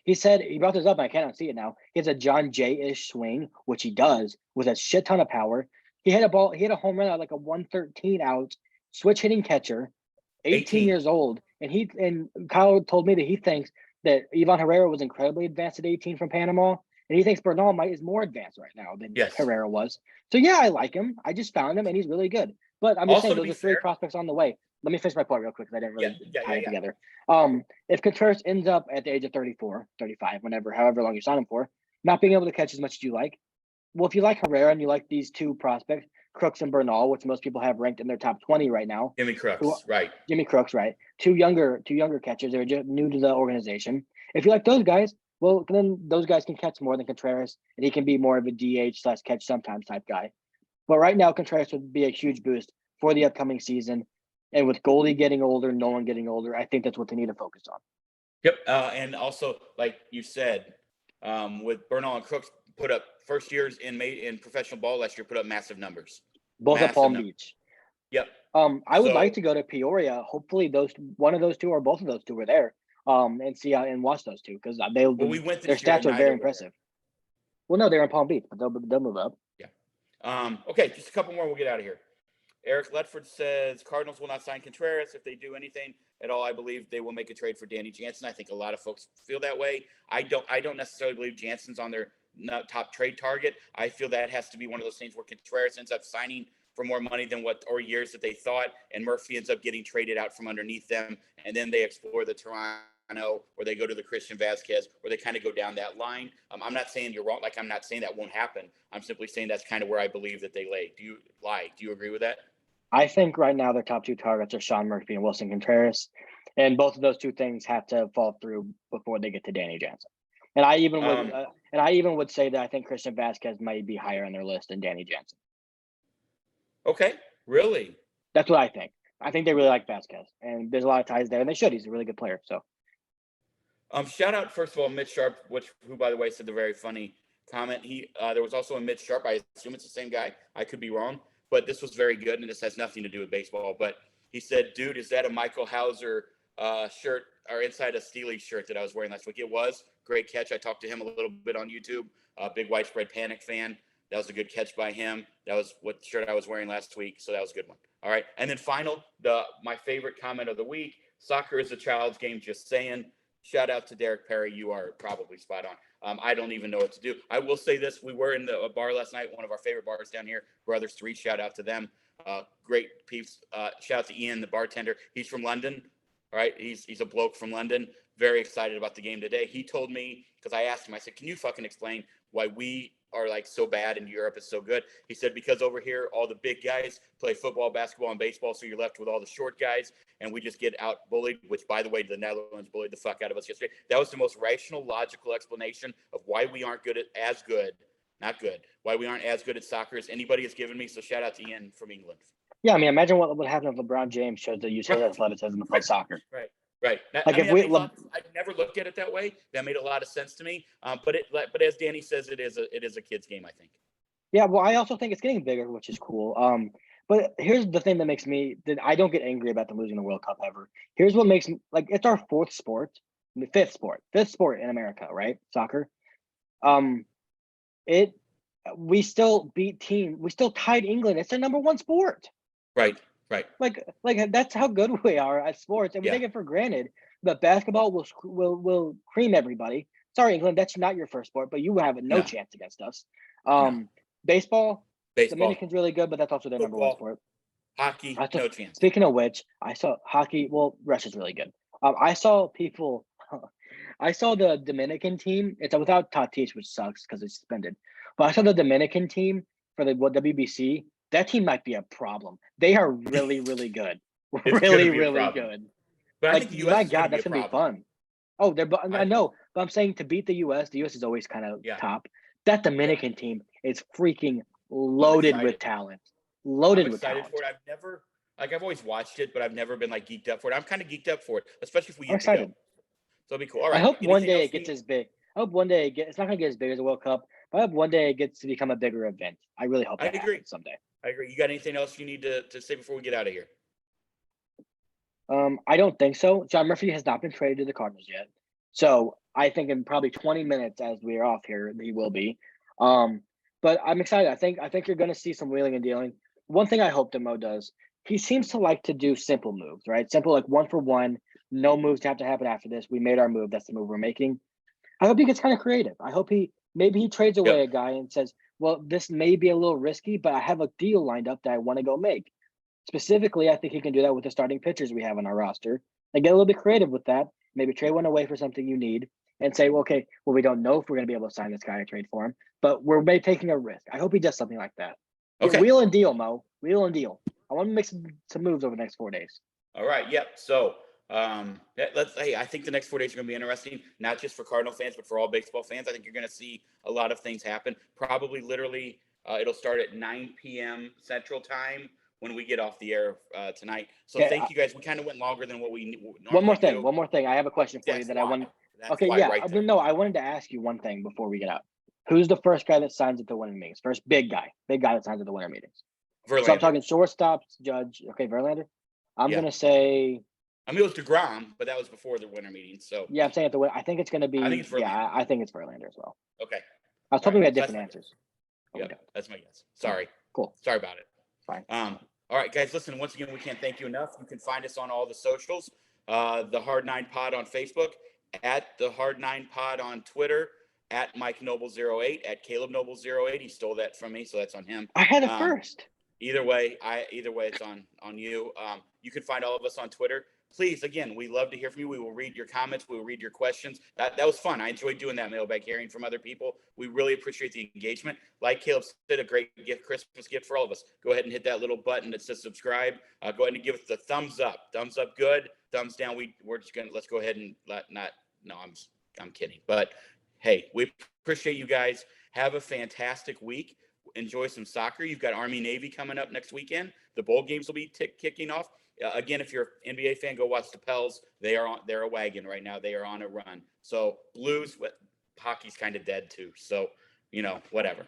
He said he brought this up, and I cannot see it now. He has a John Jay-ish swing, which he does with a shit ton of power. He had a home run at like a 113 out, switch hitting catcher, 18 18. years old. And Kyle told me that he thinks that Ivan Herrera was incredibly advanced at 18 from Panama. And he thinks Bernal is more advanced right now than Yes. Herrera was. So yeah, I like him. I just found him and he's really good. But I'm just Also, saying to those be are three fair, prospects on the way. Let me finish my point real quick because I didn't yeah, really yeah, tie yeah, it yeah. together. If Contreras ends up at the age of 34, 35, however long you sign him for, not being able to catch as much as you like, well, if you like Herrera and you like these two prospects, Crooks and Bernal, which most people have ranked in their top 20 right now, Jimmy Crooks, right? Jimmy Crooks, right? Two younger catchers. They're just new to the organization. If you like those guys, well, then those guys can catch more than Contreras, and he can be more of a DH / catch sometimes type guy. But right now, Contreras would be a huge boost for the upcoming season. And with Goldie getting older, Nolan getting older, I think that's what they need to focus on. Yep. And also, like you said, with Bernal and Crooks, put up first years in professional ball last year, put up massive numbers. Both at Palm Beach. Yep. I would like to go to Peoria. Hopefully, one of those two or both of those two were there. And see and watch those two because we went their this year stats and are very neither were impressive. Well, no, they're in Palm Beach, but they'll move up. Yeah. Okay, just a couple more. We'll get out of here. Eric Ledford says Cardinals will not sign Contreras. If they do anything at all, I believe they will make a trade for Danny Jansen. I think a lot of folks feel that way. I don't necessarily believe Jansen's on their top trade target. I feel that has to be one of those things where Contreras ends up signing for more money than years that they thought, and Murphy ends up getting traded out from underneath them, and then they explore the Toronto, or they go to the Christian Vasquez, or they kind of go down that line. I'm not saying you're wrong. Like, I'm not saying that won't happen. I'm simply saying that's kind of where I believe that they lay. Do you agree with that? I think right now their top two targets are Sean Murphy and Wilson Contreras, and both of those two things have to fall through before they get to Danny Jansen. And I even would say that I think Christian Vasquez might be higher on their list than Danny Jansen. Okay, really? That's what I think. I think they really like Vasquez, and there's a lot of ties there, and they should. He's a really good player. So, shout out first of all Mitch Sharp, who by the way said the very funny comment. There was also a Mitch Sharp. I assume it's the same guy. I could be wrong, but this was very good, and this has nothing to do with baseball. But he said, "Dude, is that a Michael Hauser shirt or inside a Steely shirt that I was wearing last week?" It was. Great catch. I talked to him a little bit on YouTube. Big Widespread Panic fan. That was a good catch by him. That was what shirt I was wearing last week, so that was a good one. All right, and then my favorite comment of the week: soccer is a child's game. Just saying. Shout out to Derek Perry. You are probably spot on. I don't even know what to do. I will say this: we were in the bar last night, one of our favorite bars down here, Brothers 3. Shout out to them. Great peeps. Shout out to Ian, the bartender. He's from London. All right, he's a bloke from London. Very excited about the game today. He told me, because I asked him, I said, "Can you fucking explain why we are like so bad and Europe is so good?" He said, "Because over here all the big guys play football, basketball, and baseball, so you're left with all the short guys, and we just get out bullied." Which, by the way, the Netherlands bullied the fuck out of us yesterday. That was the most rational, logical explanation of why we aren't not good, why we aren't as good at soccer as anybody has given me. So shout out to Ian from England. yeah, I mean, imagine what would happen if LeBron James showed that use his athleticism to play soccer. Right. Like I never looked at it that way. That made a lot of sense to me. But as Danny says, it is a kid's game, I think. Yeah, well, I also think it's getting bigger, which is cool. But here's the thing that I don't get angry about them losing the World Cup ever. Here's what makes me like it's our fifth sport in America, right? Soccer. We still we still tied England. It's their number one sport. Right. Like that's how good we are at sports, and we take it for granted. But basketball will cream everybody. Sorry, England, that's not your first sport, but you have no chance against us. Baseball, Dominican's really good, but that's also their number one sport. Hockey, no chance. Speaking of which, I saw hockey. Well, Russia's really good. I saw the Dominican team. It's without Tatis, which sucks because it's suspended. But I saw the Dominican team for the WBC. That team might be a problem. They are really, really good. Really, really good. But I think the US that's gonna be fun. Oh, I know, but I'm saying to beat the US is always kind of top. That Dominican team is freaking loaded with talent. I'm excited for it. I've always watched it, but I've never been like geeked up for it. I'm kind of geeked up for it, especially if we get to go. So it'll be cool. All right. I hope one day it gets as big. I hope one day it's not gonna get as big as the World Cup, but I hope one day it gets to become a bigger event. I really hope that happens someday. I agree. You got anything else you need to say before we get out of here? I don't think so. John Murphy has not been traded to the Cardinals yet. So I think in probably 20 minutes as we are off here, he will be. But I'm excited. I think you're gonna see some wheeling and dealing. One thing I hope that Mo does, he seems to like to do simple moves, right? Simple, like one for one, no moves have to happen after this. We made our move. That's the move we're making. I hope he gets kind of creative. I hope he trades away Yep. a guy and says, well, this may be a little risky, but I have a deal lined up that I want to go make. Specifically, I think he can do that with the starting pitchers we have on our roster and get a little bit creative with that. Maybe trade one away for something you need and say, well, okay, well, we don't know if we're going to be able to sign this guy or trade for him, but we're taking a risk. I hope he does something like that. Get Okay. wheel and deal, Mo. Wheel and deal. I want to make some moves over the next 4 days. All right. Yep. So I think the next 4 days are going to be interesting, not just for Cardinal fans, but for all baseball fans. I think you're going to see a lot of things happen. Probably literally it'll start at 9 p.m. Central Time when we get off the air tonight. So Okay, thank you guys. We kind of went longer than what we one more normally thing. do. One more thing. I have a question for you That's that I why. want. That's Okay, why yeah. right there. No, I wanted to ask you one thing before we get out. Who's the first guy that signs at the winter meetings? First big guy that signs at the winter meetings. So I'm Verlander. talking shortstops, Judge. Okay, Verlander. I'm Yeah. gonna say, I mean, it was DeGrom, but that was before the winter meeting. So yeah, I'm saying at the winter. I think it's gonna I think be, it's Verlander. yeah, I think it's Verlander as well. Okay. I was All hoping we right. had So that's different my answers. guess. but we Yeah, don't. that's my guess. Sorry. Cool. Sorry about it. Fine. All right, guys, listen, once again, we can't thank you enough. You can find us on all the socials, the Hard Nine Pod on Facebook, at the Hard Nine Pod on Twitter, at Mike Noble08, at Caleb Noble08. He stole that from me, so that's on him. I had it first. Either way, it's on you. You can find all of us on Twitter. Please, again, we love to hear from you. We will read your comments. We will read your questions. That was fun. I enjoyed doing that mailbag, hearing from other people. We really appreciate the engagement. Like Caleb said, a great gift, Christmas gift for all of us. Go ahead and hit that little button that says subscribe. Go ahead and give us the thumbs up. Thumbs up, good. Thumbs down. We're just gonna let's go ahead and I'm kidding. But hey, we appreciate you guys. Have a fantastic week. Enjoy some soccer. You've got Army Navy coming up next weekend. The bowl games will be kicking off. Again, if you're an NBA fan, go watch the Pels. They're a wagon right now. They are on a run. So Blues, hockey's kind of dead too. So whatever.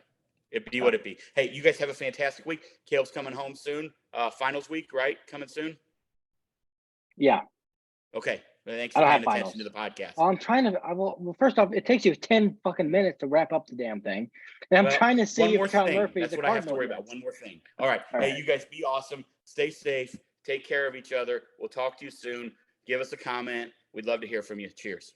It be what it be. Hey, you guys have a fantastic week. Caleb's coming home soon. Finals week, right? Coming soon. Yeah. Okay. Thanks I for don't paying have finals. attention to the podcast. I'm trying to. Well, first off, it takes you 10 fucking minutes to wrap up the damn thing, and I'm trying to see one more if John thing. Murphy is That's a what I have to Cardinal worry yet. about. One more thing. All right. Hey, you guys be awesome. Stay safe. Take care of each other. We'll talk to you soon. Give us a comment. We'd love to hear from you. Cheers.